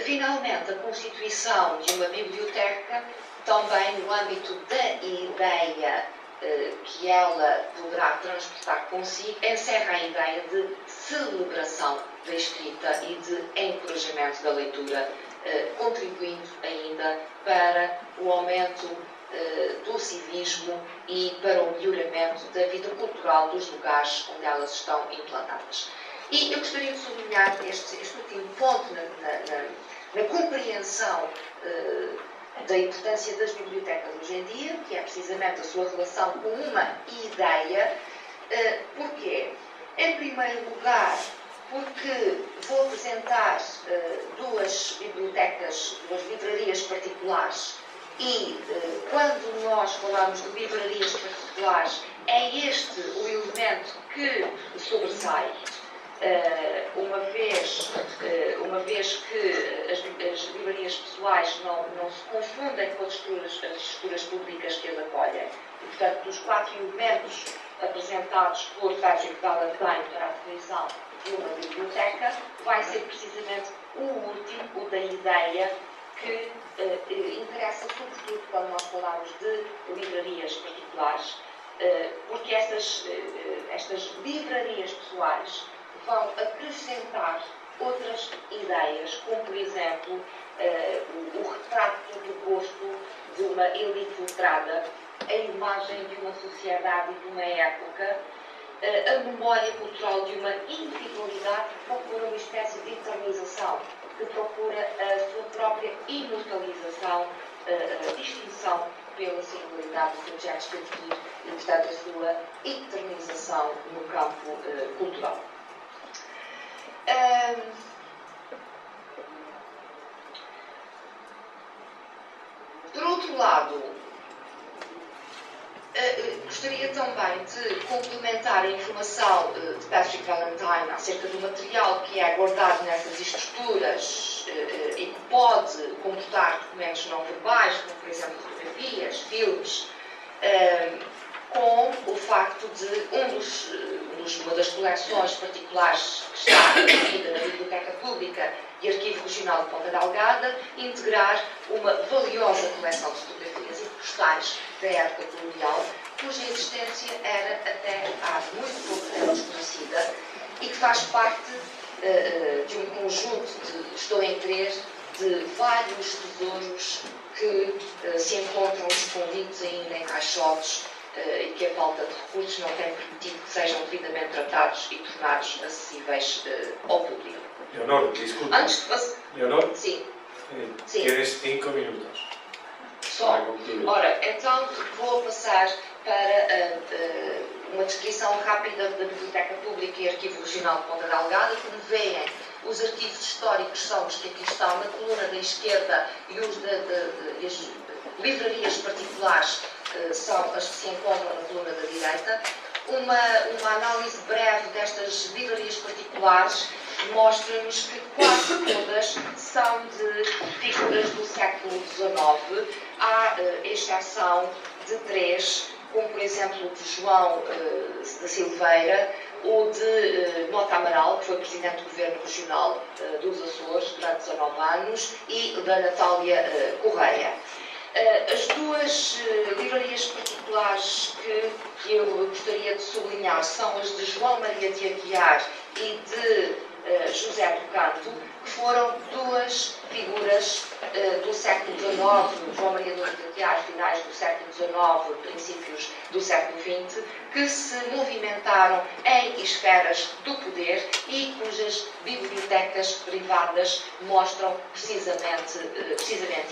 S7: Finalmente, a constituição de uma biblioteca, também no âmbito da ideia que ela poderá transportar consigo, encerra a ideia de celebração da escrita e de encorajamento da leitura, contribuindo ainda para o aumento do civismo e para o melhoramento da vida cultural dos lugares onde elas estão implantadas. E eu gostaria de sublinhar este último ponto na compreensão da importância das bibliotecas hoje em dia, que é precisamente a sua relação com uma ideia. Porquê? Em primeiro lugar, porque vou apresentar 2 bibliotecas, 2 livrarias particulares, e quando nós falamos de livrarias particulares, é este o elemento que sobressai, uma vez que as livrarias pessoais não se confundem com as estruturas públicas que as acolhem. E, portanto, dos 4 elementos apresentados por Patrick Valentine para a definição de uma biblioteca, vai ser precisamente o último, o da ideia, que interessa sobretudo quando nós falamos de livrarias particulares, porque estas livrarias pessoais vão acrescentar outras ideias, como, por exemplo, o retrato do gosto de uma elite letrada, a imagem de uma sociedade e de uma época, a memória cultural de uma individualidade que procura uma espécie de internalização, que procura a sua própria imortalização, a distinção pela singularidade dos objetos que adquire e, portanto, a sua eternização no campo cultural. Por outro lado, gostaria também de complementar a informação de Patrick Valentine acerca do material que é guardado nessas estruturas e que pode comportar documentos não verbais, como por exemplo fotografias, filmes, com o facto de uma das coleções particulares que está adquirida na Biblioteca Pública e Arquivo Regional de Ponta Delgada integrar uma valiosa coleção de fotografias e postais da época colonial, cuja existência era até há muito pouco tempo desconhecida e que faz parte de um conjunto de, estou em crer, de vários tesouros que se encontram escondidos ainda em caixotes e que a falta de recursos não tem permitido que sejam devidamente tratados e tornados acessíveis ao público.
S4: Leonor, desculpe.
S7: Antes de passar...
S4: Leonor,
S7: Sim.
S4: tienes 5 minutos.
S7: Só. Ora, então vou passar para uma descrição rápida da Biblioteca Pública e Arquivo Regional de Ponta Delgada. Como veem, os arquivos históricos são os que aqui estão na coluna da esquerda e as livrarias particulares são as que se encontram na coluna da direita. Uma análise breve destas livrarias particulares mostra-nos que quase todas são de figuras do século XIX, à exceção de 3, como por exemplo de João da Silveira, ou de Mota Amaral, que foi Presidente do Governo Regional dos Açores durante 19 anos, e da Natália Correia. As duas livrarias particulares que eu gostaria de sublinhar são as de João Maria de Aguiar e de José do Canto, que foram duas figuras do século XIX, João Maria de Aguiar, finais do século XIX, princípios do século XX, que se movimentaram em esferas do poder e cujas bibliotecas privadas mostram precisamente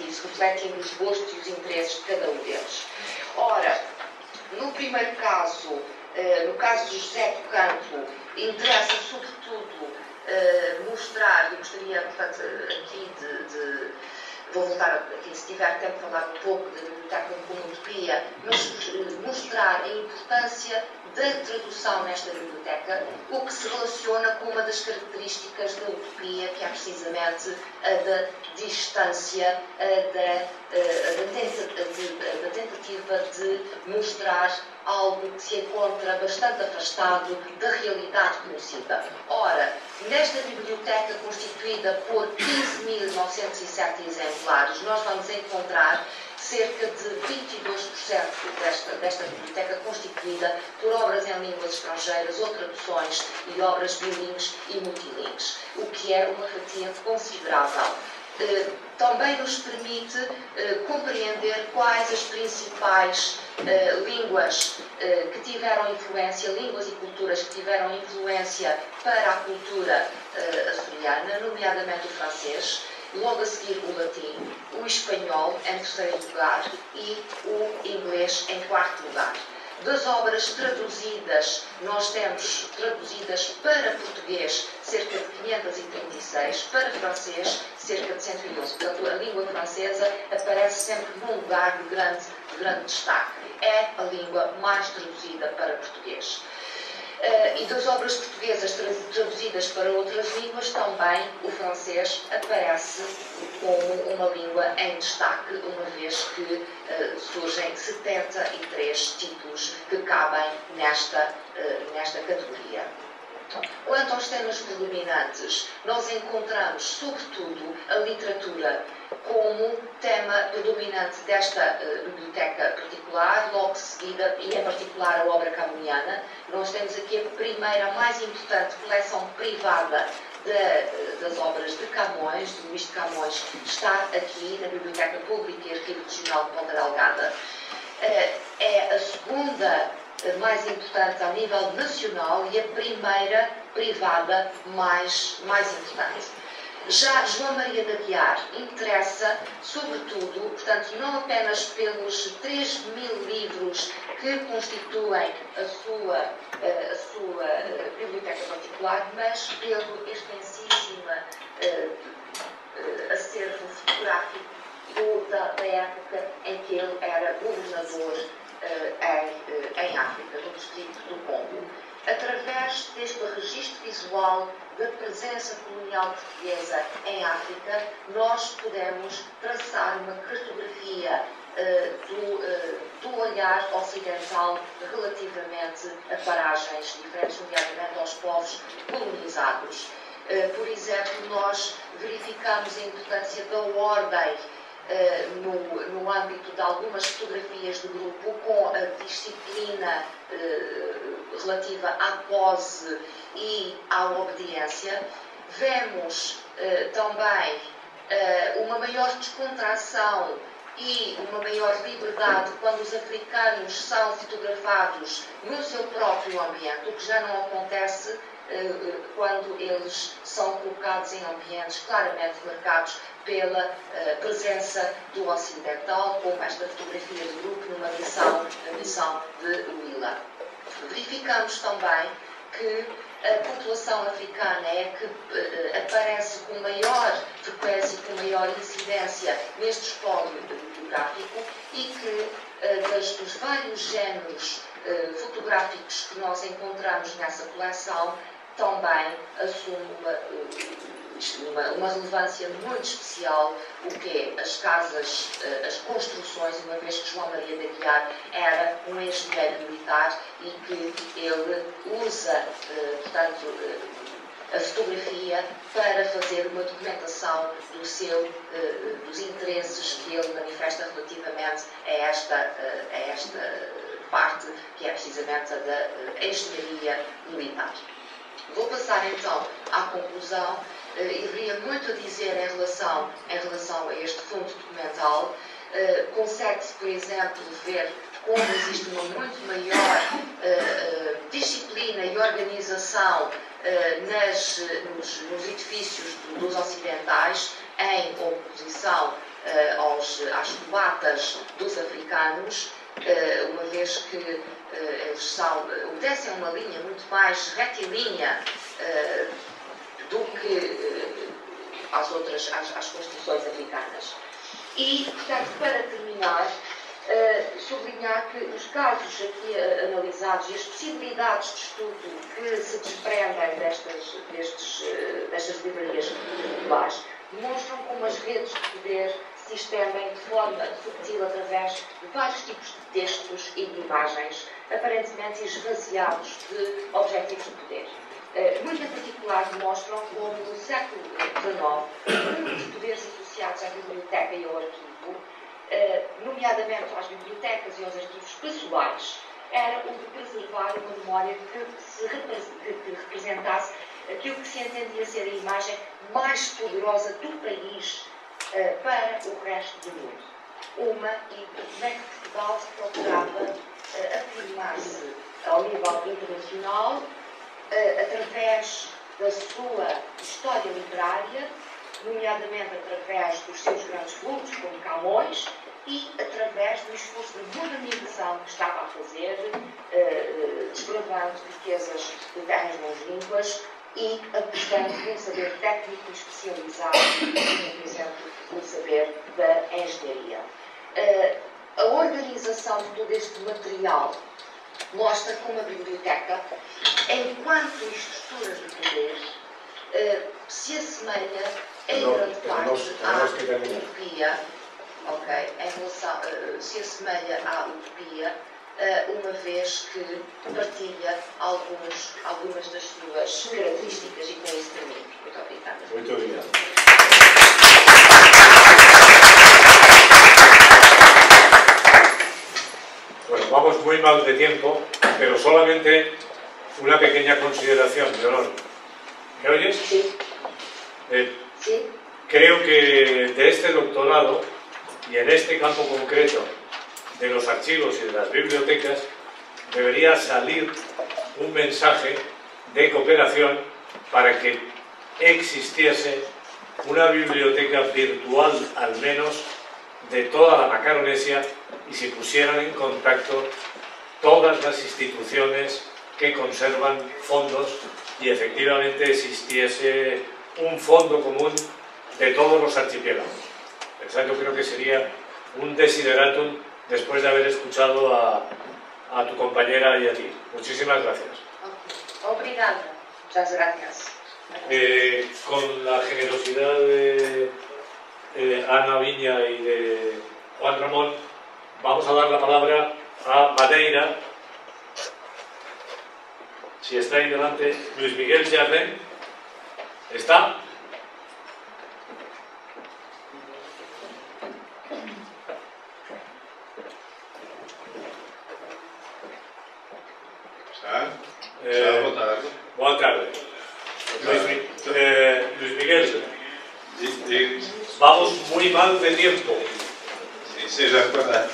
S7: isso, refletindo os gostos e os interesses de cada um deles. Ora, no primeiro caso, no caso de José do Canto, interessa sobretudo mostrar, e gostaria, portanto, aqui vou voltar aqui, se tiver tempo, falar um pouco da Biblioteca como utopia, mas mostrar a importância da tradução nesta biblioteca, o que se relaciona com uma das características da utopia, que é precisamente a da distância, da tentativa de mostrar algo que se encontra bastante afastado da realidade conhecida. Ora, nesta biblioteca constituída por 15.907 exemplares, nós vamos encontrar cerca de 22% desta biblioteca constituída por obras em línguas estrangeiras ou traduções e obras bilíngues e multilíngues, o que é uma fatia considerável. Também nos permite compreender quais as principais línguas que tiveram influência, línguas e culturas que tiveram influência para a cultura açoriana, nomeadamente o francês, logo a seguir o latim, o espanhol em terceiro lugar e o inglês em quarto lugar. Das obras traduzidas, nós temos traduzidas para português cerca de 536, para francês cerca de 111. Portanto, a língua francesa aparece sempre num lugar de grande destaque. É a língua mais traduzida para português. E das obras portuguesas traduzidas para outras línguas, também o francês aparece como uma língua em destaque, uma vez que surgem 73 títulos que cabem nesta categoria. Quanto aos temas predominantes, nós encontramos, sobretudo, a literatura como tema predominante desta biblioteca particular, logo seguida, e em particular a obra camoniana. Nós temos aqui a primeira, mais importante coleção privada das obras de Camões, de Luís de Camões, está aqui na Biblioteca Pública e Arquivo Regional de Ponta Delgada. É a segunda mais importante a nível nacional e a primeira privada mais importante. Já João Maria de Aguiar interessa, sobretudo, portanto, não apenas pelos 3.000 livros que constituem a sua biblioteca particular, mas pelo extensíssimo acervo fotográfico da época em que ele era governador em África, no distrito do Congo. Através deste registro visual da presença colonial portuguesa em África, nós podemos traçar uma cartografia do olhar ocidental relativamente a paragens diferentes, nomeadamente aos povos colonizados. Por exemplo, nós verificamos a importância da ordem no âmbito de algumas fotografias do grupo, com a disciplina relativa à pose e à obediência. Vemos também uma maior descontração e uma maior liberdade quando os africanos são fotografados no seu próprio ambiente, o que já não acontece quando eles são colocados em ambientes claramente marcados pela presença do ocidental, como esta fotografia do grupo numa missão de Huila. Verificamos também que a população africana é que aparece com maior frequência e com maior incidência neste espólio fotográfico e que dos vários géneros fotográficos que nós encontramos nessa coleção também assume uma relevância muito especial o que é as casas, as construções, uma vez que João Maria de Aguiar era um engenheiro militar e que ele usa, portanto, a fotografia para fazer uma documentação dos interesses que ele manifesta relativamente a esta parte que é precisamente a da engenharia militar. Vou passar então à conclusão e haveria muito a dizer em relação a este fundo documental. Consegue-se, por exemplo, ver como existe uma muito maior disciplina e organização nos edifícios dos ocidentais, em oposição às colatas dos africanos, uma vez que eles obedecem a uma linha muito mais retilínea do que às construções africanas. E, portanto, para terminar, sublinhar que os casos aqui analisados e as possibilidades de estudo que se desprendem destas livrarias populares demonstram como as redes de poder se estendem de forma subtil através de vários tipos de textos e de imagens aparentemente esvaziados de objetivos de poder. Muito em particular demonstram como no século XIX muitos poderes associados à biblioteca e ao arquivo, nomeadamente às bibliotecas e aos arquivos pessoais, era o de preservar uma memória que representasse aquilo que se entendia ser a imagem mais poderosa do país para o resto do mundo. Como é que Portugal se procurava afirmar-se ao nível internacional através da sua história literária, nomeadamente através dos seus grandes vultos, como Camões, e através do esforço de modernização que estava a fazer, desbravando riquezas de terras longínquas e apostando num saber técnico especializado, por exemplo, no saber da engenharia. A organização de todo este material mostra como a biblioteca, enquanto estrutura de poder, se assemelha em grande parte à utopia, se assemelha à utopia, uma vez que partilha algumas das suas características, e com isso termino. Muito obrigada.
S2: Muito obrigado.
S4: Bueno, vamos muy mal de tiempo, pero solamente una pequeña consideración, Leonor. ¿Me oyes?
S7: Sí. Sí.
S4: Creo que de este doctorado y en este campo concreto de los archivos y de las bibliotecas debería salir un mensaje de cooperación para que existiese una biblioteca virtual al menos de toda la Macaronesia y se pusieran en contacto todas las instituciones que conservan fondos y efectivamente existiese un fondo común de todos los archipiélagos. Yo creo que sería un desideratum después de haber escuchado a tu compañera y a ti. Muchísimas gracias.
S7: Obrigada. Muchas gracias.
S4: Con la generosidad de Ana Viña y de Juan Ramón, vamos a dar la palabra a Madeira. Si está ahí delante, Luis Miguel Jardín. ¿Está?
S8: Boa tarde.
S4: Boa tarde. Luis Miguel, vamos muy mal de tiempo.
S8: Sí, ya recuerda.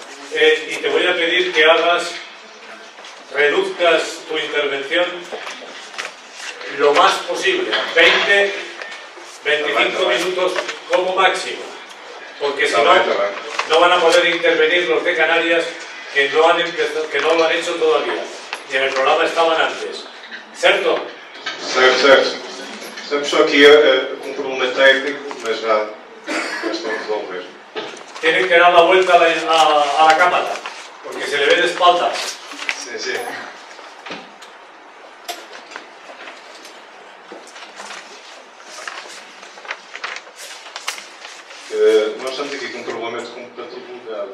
S4: Y te voy a pedir que reduzcas tu intervención lo más posible, 20-25 minutos como máximo, porque si no, no van a poder intervenir los de Canarias que no lo han hecho todavía, y en el programa estaban antes. ¿Cierto?
S8: Certo. Estamos só aqui com um problema técnico, mas já estão a resolver.
S4: Tienen que dar la vuelta a la cámara, porque se le ve de espaldas.
S8: Sim. Nós estamos aqui com um problema de compatibilidade.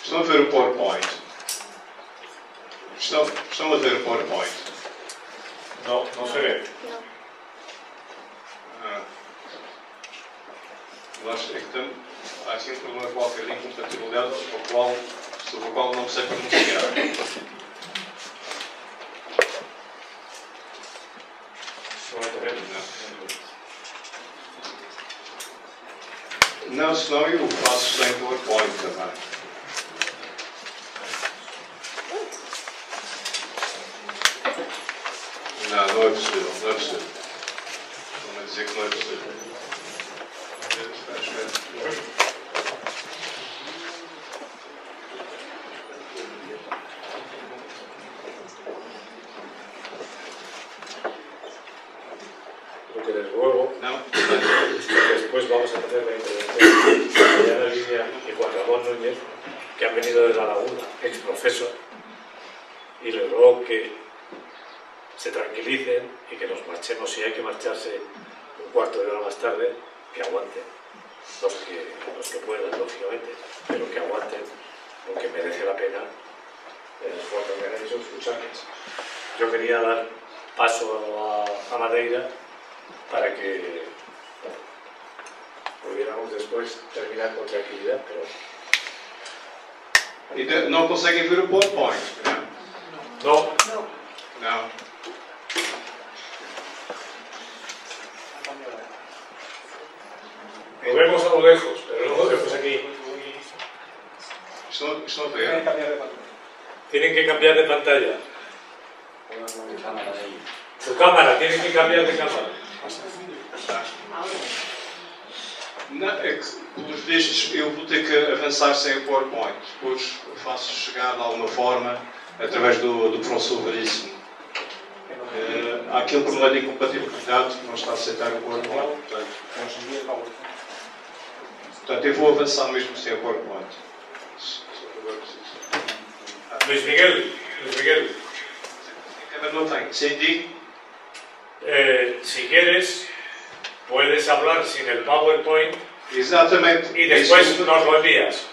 S8: Estão a ver o PowerPoint? Estão a ver o PowerPoint?
S4: No se ve.
S8: Há aqui um problema qualquer de incompatibilidade sobre o qual não sei pronunciar. Não, senão eu faço sem PowerPoint também. Não é possível. Estão a dizer que não é possível.
S4: Porque desde luego, después vamos a hacer la intervención de Ana Viña y Juan Ramón Núñez, que han venido de La Laguna, ex profesor, y les ruego que se tranquilicen y que nos marchemos. Si hay que marcharse un cuarto de hora más tarde, que aguanten los que puedan, lógicamente, pero que aguanten, porque merece la pena el esfuerzo que han hecho escucharles. Yo quería dar paso a Madeira para que pudiéramos después terminar con tranquilidad, pero...
S8: Não conseguem ver o PowerPoint?
S4: No.
S8: Não.
S4: Lo vemos a lo lejos, pero luego después aquí.
S8: Estão a ver?
S4: Tienen que cambiar de pantalla. Su cámara, tienen que cambiar de cámara.
S8: Não, é que, pelos vistos, eu vou ter que avançar sem o PowerPoint. Depois faço chegar de alguma forma, através do professor Veríssimo. Há aquele problema de incompatibilidade que não está a aceitar o PowerPoint. Portanto, eu vou avançar mesmo sem o PowerPoint.
S4: Luis Miguel.
S8: Não tenho. Senti?
S4: Si quieres, puedes hablar sin el PowerPoint.
S8: Exatamente.
S4: Y después nos lo envías.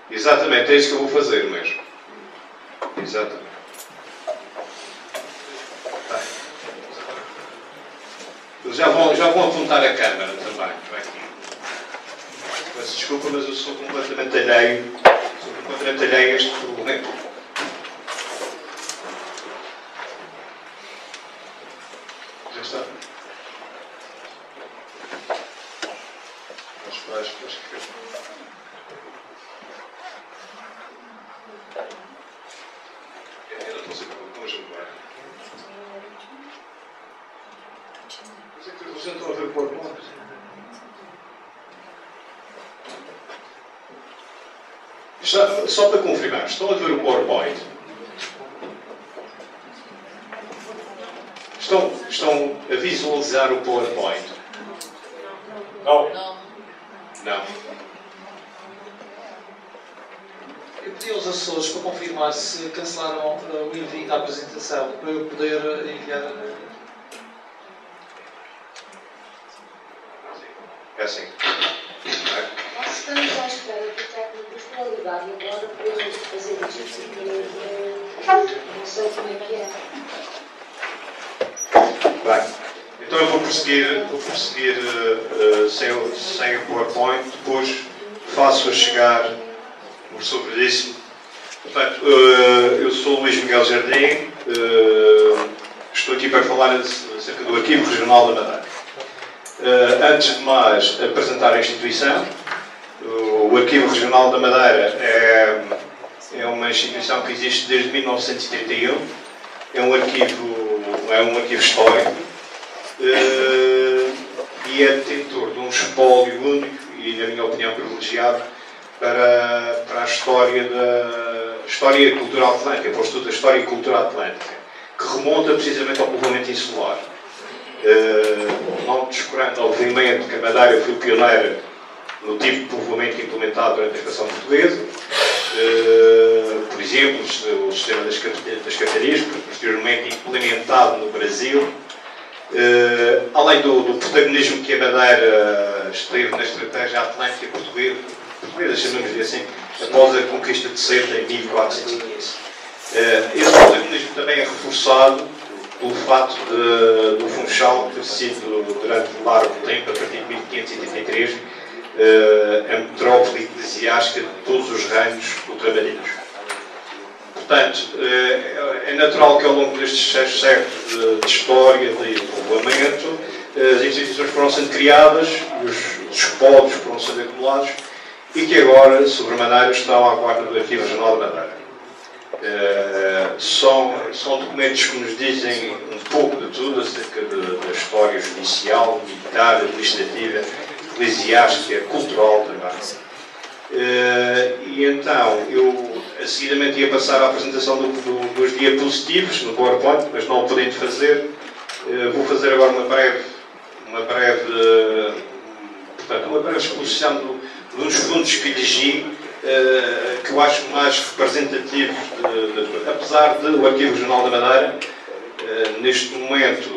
S8: Exatamente, é isso que eu vou fazer mesmo. Exatamente. Já vão apontar a câmara também. Peço desculpa, mas eu sou completamente alheio a este problema. Já está. Acho que... Eu não estou sempre com o jogar. Mas é que vocês estão a ver o PowerPoint. Só para confirmar, estão a ver o PowerPoint? Estão a visualizar o PowerPoint?
S4: Não.
S8: Não.
S9: Eu pedi aos assessores para confirmar se cancelaram o envio da apresentação, para eu poder enviar.
S8: É assim.
S7: Nós estamos à espera do técnico para ligar agora para eu fazer isto e não sei como é que é.
S8: Bem, então eu vou prosseguir sem o PowerPoint, depois faço a chegar o professor Veríssimo. Portanto, eu sou o Luís Miguel Jardim, estou aqui para falar acerca do Arquivo Regional da Madeira. Antes de mais, apresentar a instituição. O Arquivo Regional da Madeira é uma instituição que existe desde 1931. É um arquivo histórico e é detentor de um espólio único e, na minha opinião, privilegiado para a história cultural atlântica, para o estudo da história e cultura atlântica, que remonta precisamente ao povoamento insular. Não descurando, obviamente, que a Madeira foi pioneira no tipo de povoamento implementado durante a expansão portuguesa. Por exemplo, o sistema das capitanias, posteriormente implementado no Brasil. Além do protagonismo que a Madeira esteve na estratégia atlântica portuguesa, chamamos-lhe assim, após a conquista de Ceuta em 1415. Esse protagonismo também é reforçado pelo facto do Funchal ter sido, durante um largo tempo, a partir de 1583, a metrópole eclesiástica de todos os reinos ultramarino. Portanto, é natural que ao longo destes 6 séculos de história, de povoamento, as instituições foram sendo criadas, os espólios foram sendo acumulados e que agora, sobremaneira, estão à guarda do Arquivo Regional da Madeira. São documentos que nos dizem um pouco de tudo acerca da história judicial, militar, administrativa, eclesiástica, cultural também. E então, eu seguidamente ia passar à apresentação dos diapositivos no PowerPoint, mas não o podendo fazer. Vou fazer agora uma breve exposição de uns fundos que elegi, que eu acho mais representativos, apesar de o Arquivo Regional da Madeira, neste momento,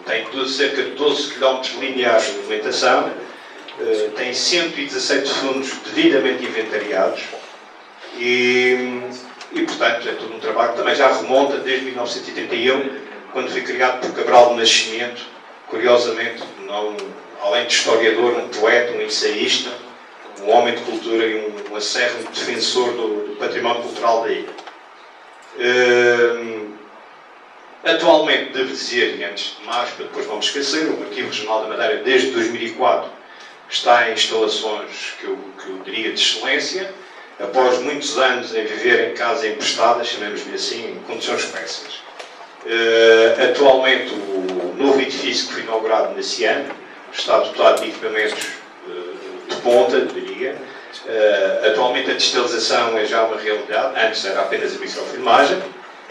S8: tem cerca de 12 km lineares de documentação, tem 117 fundos devidamente inventariados e, portanto, é todo um trabalho que também já remonta desde 1931, quando foi criado por Cabral de Nascimento, curiosamente, além de historiador, um poeta, um ensaísta, um homem de cultura e um acérrimo defensor do património cultural da ilha. Atualmente, devo dizer, e antes de mais, para depois não me esquecer, o Arquivo Regional da Madeira, desde 2004, está em instalações que eu diria de excelência, após muitos anos em viver em casa emprestada, chamemos-lhe assim, em condições péssimas. Atualmente, o novo edifício que foi inaugurado nesse ano está dotado de equipamentos de ponta, diria. Atualmente a digitalização é já uma realidade, antes era apenas a microfilmagem,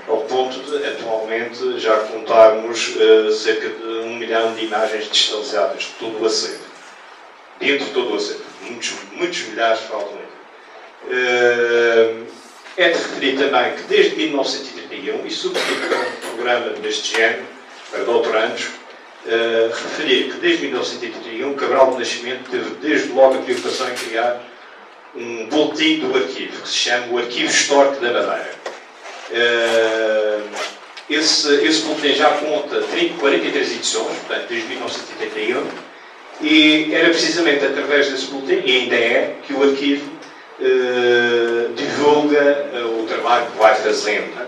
S8: ao ponto de atualmente já contarmos cerca de 1 milhão de imagens digitalizadas de todo o acervo. Dentro de todo o acervo. Muitos milhares faltam ainda. É de referir também que desde 1931, e sobretudo com um programa deste género, para doutorandos, referir que desde 1931 Cabral de Nascimento teve desde logo a preocupação em criar um boletim do arquivo, que se chama o Arquivo Histórico da Madeira. Esse boletim já conta 43 edições, portanto, desde 1931, e era precisamente através desse boletim, e ainda é, que o arquivo divulga o trabalho que vai fazendo.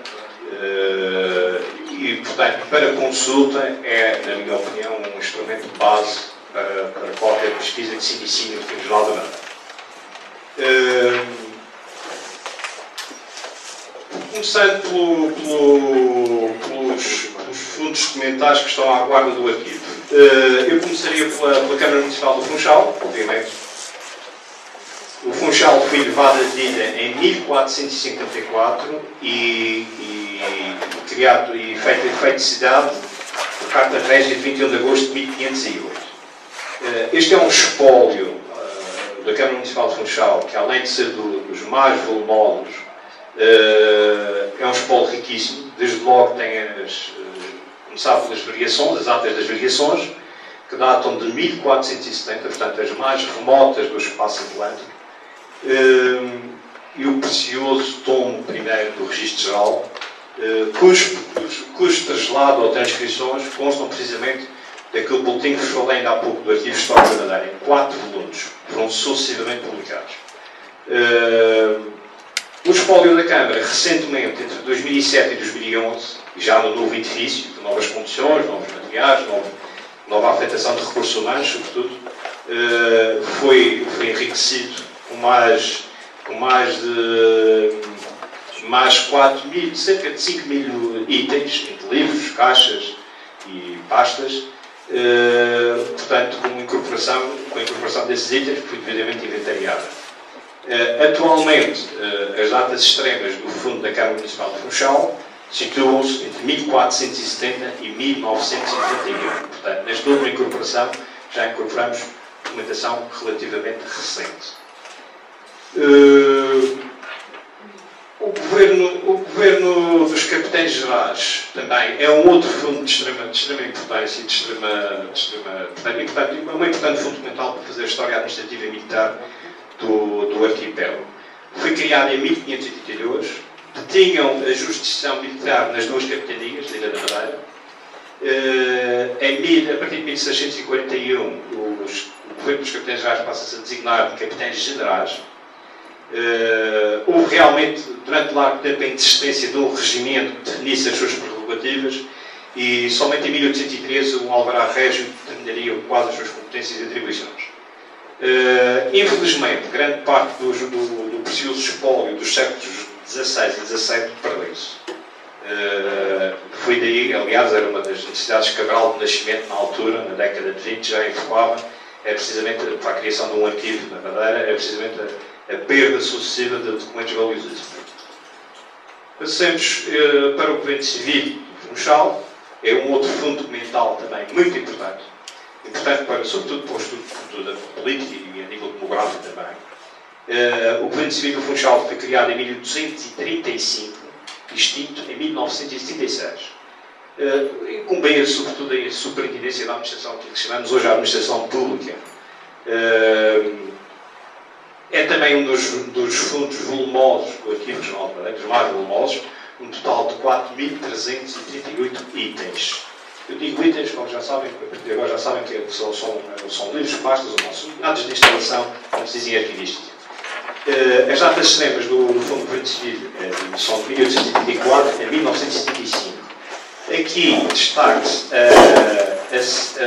S8: E, portanto, para consulta é, na minha opinião, um instrumento de base para qualquer pesquisa que se inicie no Arquivo Regional da Madeira. Começando pelos fundos documentais que estão à guarda do arquivo. Eu começaria pela Câmara Municipal do Funchal, obviamente. O Funchal foi levado à vida em 1454 e criado e feito cidade por Carta Régia de 21 de agosto de 1508. Este é um espólio da Câmara Municipal de Funchal, que além de ser dos mais volumosos, é um espólio riquíssimo. Desde logo tem começar pelas variações, as atas das variações, que datam de 1470, portanto as mais remotas do espaço atlântico, e o precioso tomo primeiro do Registro Geral, cujo traslado ou transcrições constam precisamente daquele boletim que vos falei ainda há pouco do Arquivo Histórico da Madeira, em 4 volumes, foram sucessivamente publicados. O espólio da Câmara, recentemente, entre 2007 e 2011, já no novo edifício, de novas condições, novos materiais, nova afetação de recursos humanos, sobretudo, foi enriquecido com mais 4 mil, cerca de 5 mil itens, entre livros, caixas e pastas, portanto, com a incorporação desses itens, que foi devidamente inventariada. Atualmente, as datas extremas do fundo da Câmara Municipal de Funchal situam-se entre 1470 e 1981. Portanto, nesta última incorporação, já incorporamos documentação relativamente recente. O governo dos capitães gerais também é um outro fundo de extrema importância e uma importante fundamental para fazer a história administrativa e militar do arquipélago. Foi criado em 1582, tinham a jurisdição militar nas duas capitanias da Ilha da Madeira. A partir de 1641, o governo dos capitães gerais passa-se a designar de capitães generais. Houve realmente, durante largo tempo, a insistência de um regimento que definisse as suas prerrogativas e somente em 1813 um alvará régio determinaria quase as suas competências e atribuições. Infelizmente, grande parte do precioso espólio dos séculos XVI e XVII perdeu-se. Foi daí, aliás, era uma das necessidades de Cabral de Nascimento, na altura, na década de 20, já informava, é precisamente para a criação de um arquivo na Madeira, é precisamente a perda sucessiva de documentos valiosíssimos. Passemos para o Governo Civil de Funchal, é um outro fundo documental também muito importante sobretudo para o estudo da política e a nível demográfico também. O Governo Civil do Funchal foi criado em 1835, extinto em 1976. Incumbia sobretudo a superintendência da administração, que chamamos hoje a administração pública. É também um dos fundos volumosos do Arquivo Geral de Madeira, dos mais volumosos, um total de 4.338 itens. Eu digo itens, como já sabem, porque agora já sabem que são livros, pastas ou não, dados de instalação, como se dizia arquivística. As datas extremas do Fundo do Governo Civil são de 1834 a 1975. Aqui destaque-se as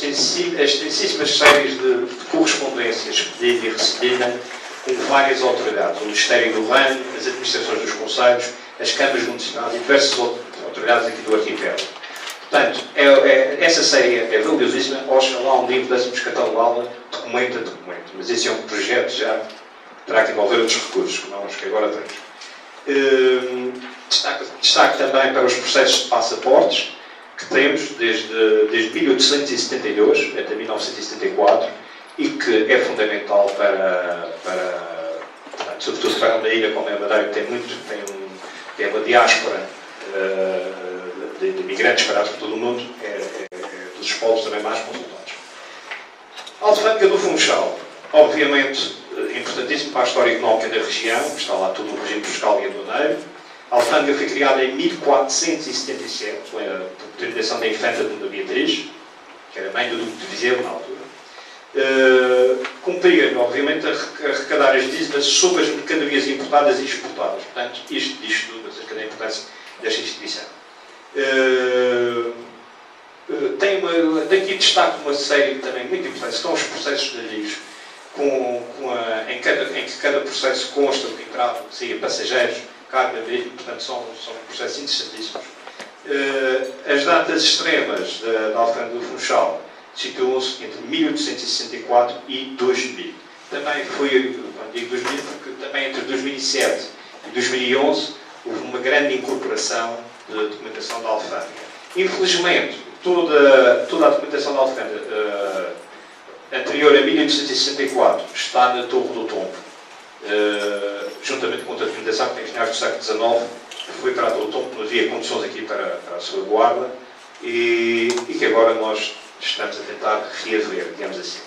S8: extensíssimas séries de correspondências pedida e recebida com várias autoridades, o Ministério do Ramo, as administrações dos conselhos, as câmaras municipais e diversas autoridades aqui do arquipélago. Portanto, essa série é valiosíssima. Oxalá um dia pudéssemos catalogá-la documento a documento, mas esse é um projeto já que terá que envolver outros recursos, que não os que agora temos. Destaque também para os processos de passaportes, que temos desde 1872 até 1974 e que é fundamental sobretudo para uma ilha como é a Madeira, que tem uma diáspora de imigrantes espalhados por todo o mundo, dos espólios também mais consultados. A Alfândega do Funchal, obviamente importantíssimo para a história económica da região, está lá todo o regime fiscal e aduaneiro. A Alfândega foi criada em 1477, com a determinação da infanta de Dona Beatriz, que era mãe do Duque de Viseu na altura. Cumpria, obviamente, a arrecadar as dívidas sobre as mercadorias importadas e exportadas. Portanto, isto diz tudo acerca da importância desta instituição. Daqui destaco uma série também muito importante, são os processos de navios, em que cada processo consta de entrada, saída, passageiros, carga, veículo, portanto são processos interessantíssimos. As datas extremas da Alfândega do Funchal situam-se entre 1864 e 2000. também foi, quando digo 2000, porque também entre 2007 e 2011 houve uma grande incorporação de documentação da alfândega. Infelizmente, toda a documentação da alfândega anterior a 1864 está na Torre do Tombo, juntamente com outra documentação que tem finais do século XIX, que foi para a Torre do Tombo, não havia condições aqui para a sua guarda, e que agora nós estamos a tentar reaver, digamos assim.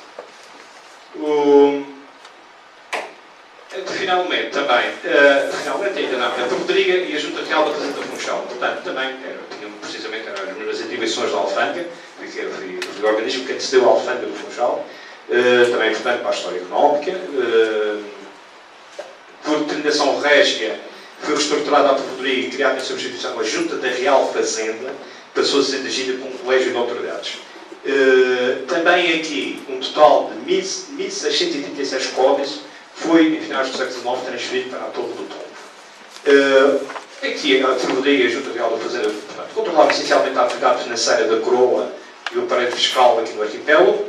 S8: Finalmente, também, ainda não, a Rodriga e a Junta Real da Fazenda Funchal. Portanto, também, precisamente, eram as mesmas atribuições da alfândega, que foi o organismo que antecedeu a alfândega do Funchal, também importante para a história económica. Por determinação régia, foi reestruturada a Rodriga e criada em substituição a Junta da Real Fazenda, passou a ser dirigida por um colégio de autoridades. Também aqui, um total de 1.636 códices foi, em finais do século XIX, transferido para a Torre do Tombo. Aqui, a Rodriga e a Junta Real da Fazenda, portanto, controlavam essencialmente a atividade financeira da coroa e o aparelho fiscal aqui no arquipélago.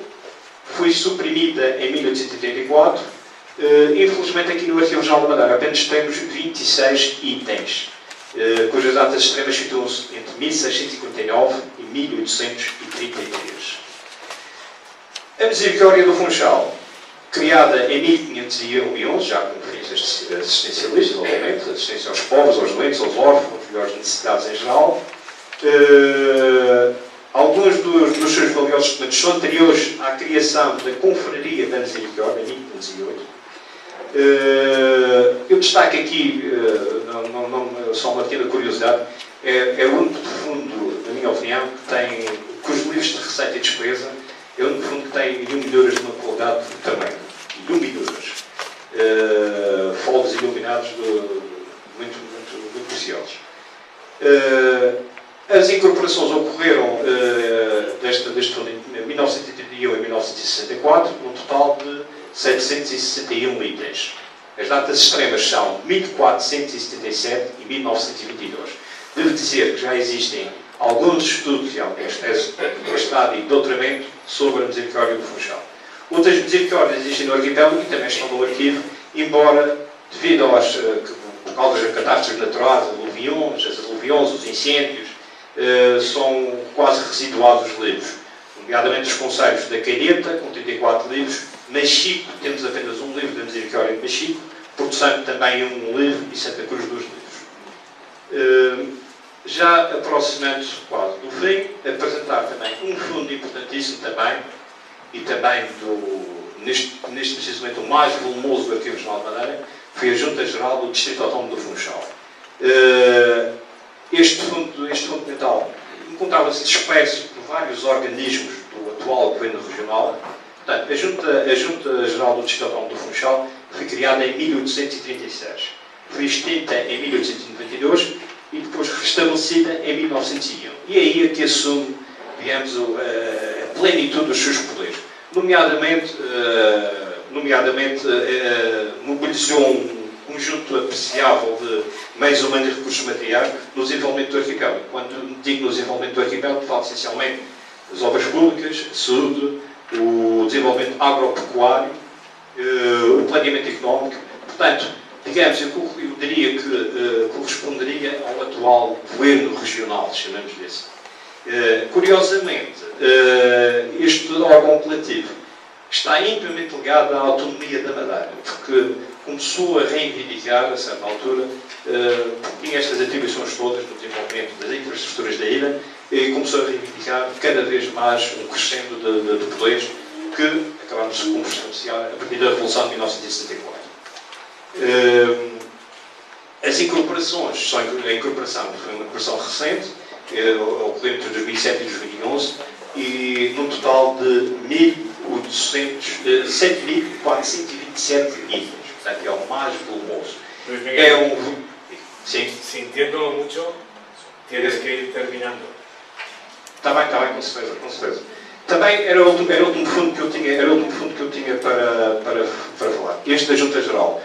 S8: Foi suprimida em 1884. Infelizmente, aqui no Arquivo Geral da Madeira apenas temos 26 itens, cujas datas extremas situam-se entre 1659 e 1833. A Misericórdia do Funchal, criada em 1511, já com fins assistencialistas, obviamente, assistência aos pobres, aos doentes, aos órfãos e às necessidades em geral. Alguns dos seus valiosos documentos são anteriores à criação da Confraria da Misericórdia, em 1508. Eu destaco aqui, só uma pequena curiosidade, é o único fundo, na minha opinião, cujos livros de receita e despesa é o único fundo que tem iluminadoras de uma qualidade também. Iluminadoras. Folhos iluminados muito preciosos. As incorporações ocorreram deste fundo em 1931 e 1964, num total de 761 itens. As datas extremas são 1477 e 1922. Devo dizer que já existem alguns estudos e algumas teses de mestrado e doutoramento sobre a Misericórdia do Funchal. Outras misericórdias existem no arquipélago e também estão no arquivo, embora, devido por causa das catástrofes naturais, as aluviões, os incêndios, são quase residuados os livros. Nomeadamente os concelhos da Caneta, com 34 livros, Machico, temos apenas um livro da Misericórdia de Machico, Porto Santo também um livro e Santa Cruz 2 livros. Já aproximando-se quase do fim, apresentar também um fundo importantíssimo também, e também neste preciso momento o mais volumoso do Arquivo Geral de Madeira, foi a Junta Geral do Distrito Autónomo do Funchal. Este fundo mental encontrava-se disperso por vários organismos do atual Governo Regional. Portanto, a Junta Geral do Distrito Autónomo do Funchal foi criada em 1836. Foi extinta em 1892 e depois restabelecida em 1901. E é aí que assume, digamos, a plenitude dos seus poderes. Nomeadamente mobilizou um conjunto apreciável de meios humanos e recursos materiais no desenvolvimento do arquipélago. Quando digo no desenvolvimento do arquipélago, falo essencialmente das obras públicas, saúde, o desenvolvimento agropecuário, o planeamento económico. Portanto, digamos, eu diria que corresponderia ao atual governo regional, chamamos-lhe assim. Curiosamente, este órgão coletivo está intimamente ligado à autonomia da Madeira, porque começou a reivindicar, a certa altura, tinha estas atribuições todas no desenvolvimento das infraestruturas da ilha, e começou a reivindicar cada vez mais um crescendo de poderes que acabamos de consubstanciar a partir da Revolução de 1964. As incorporações, a incorporação foi uma incorporação recente, ocorreu entre 2007 e 2011, e num total de 7.427 itens. Portanto, é o mais volumoso.
S4: Luis Miguel,
S8: sim.
S4: Sintiéndolo mucho, tienes que ir terminando.
S8: Está bem, com certeza. Também era o último fundo que eu tinha para falar. Este da Junta Geral,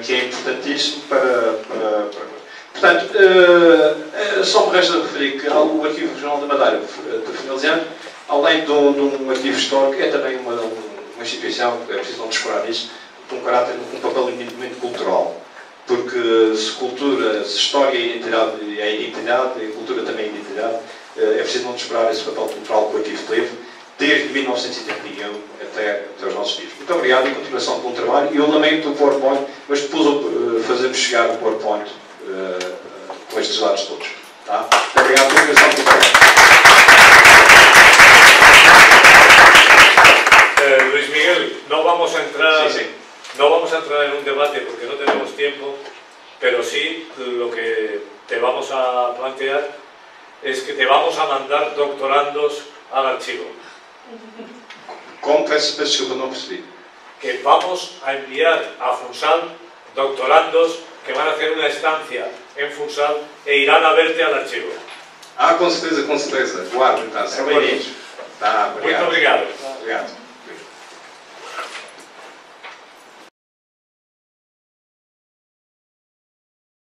S8: que é importantíssimo para portanto, só me resta referir que o Arquivo Regional da Madeira, finalizando, além de um arquivo histórico, é também uma instituição, é preciso não descurar nisso, com um papel eminentemente cultural. Porque se cultura, se história é identidade, a cultura também é identidade, é preciso não descurar esse papel cultural que o arquivo teve, desde 1971 até os nossos dias. Muito obrigado e continuação de bom trabalho. E eu lamento o PowerPoint, mas depois fazemos chegar o PowerPoint com estes dados todos. Tá? Obrigado pela continuação do trabalho.
S4: Luis Miguel, no vamos a entrar...
S8: Sí, sí.
S4: No vamos a entrar en un debate porque no tenemos tiempo, pero sí lo que te vamos a plantear es que te vamos a mandar doctorandos al archivo.
S8: Como peço desculpa, não percebi.
S4: Que vamos a enviar a Funsal doctorandos que van a hacer una estancia en Funsal e irán a verte al archivo.
S8: Ah, com certeza, com certeza. Guardo, então. São bem-vindos. Tá, obrigado.
S4: Muito obrigado.
S8: Obrigado.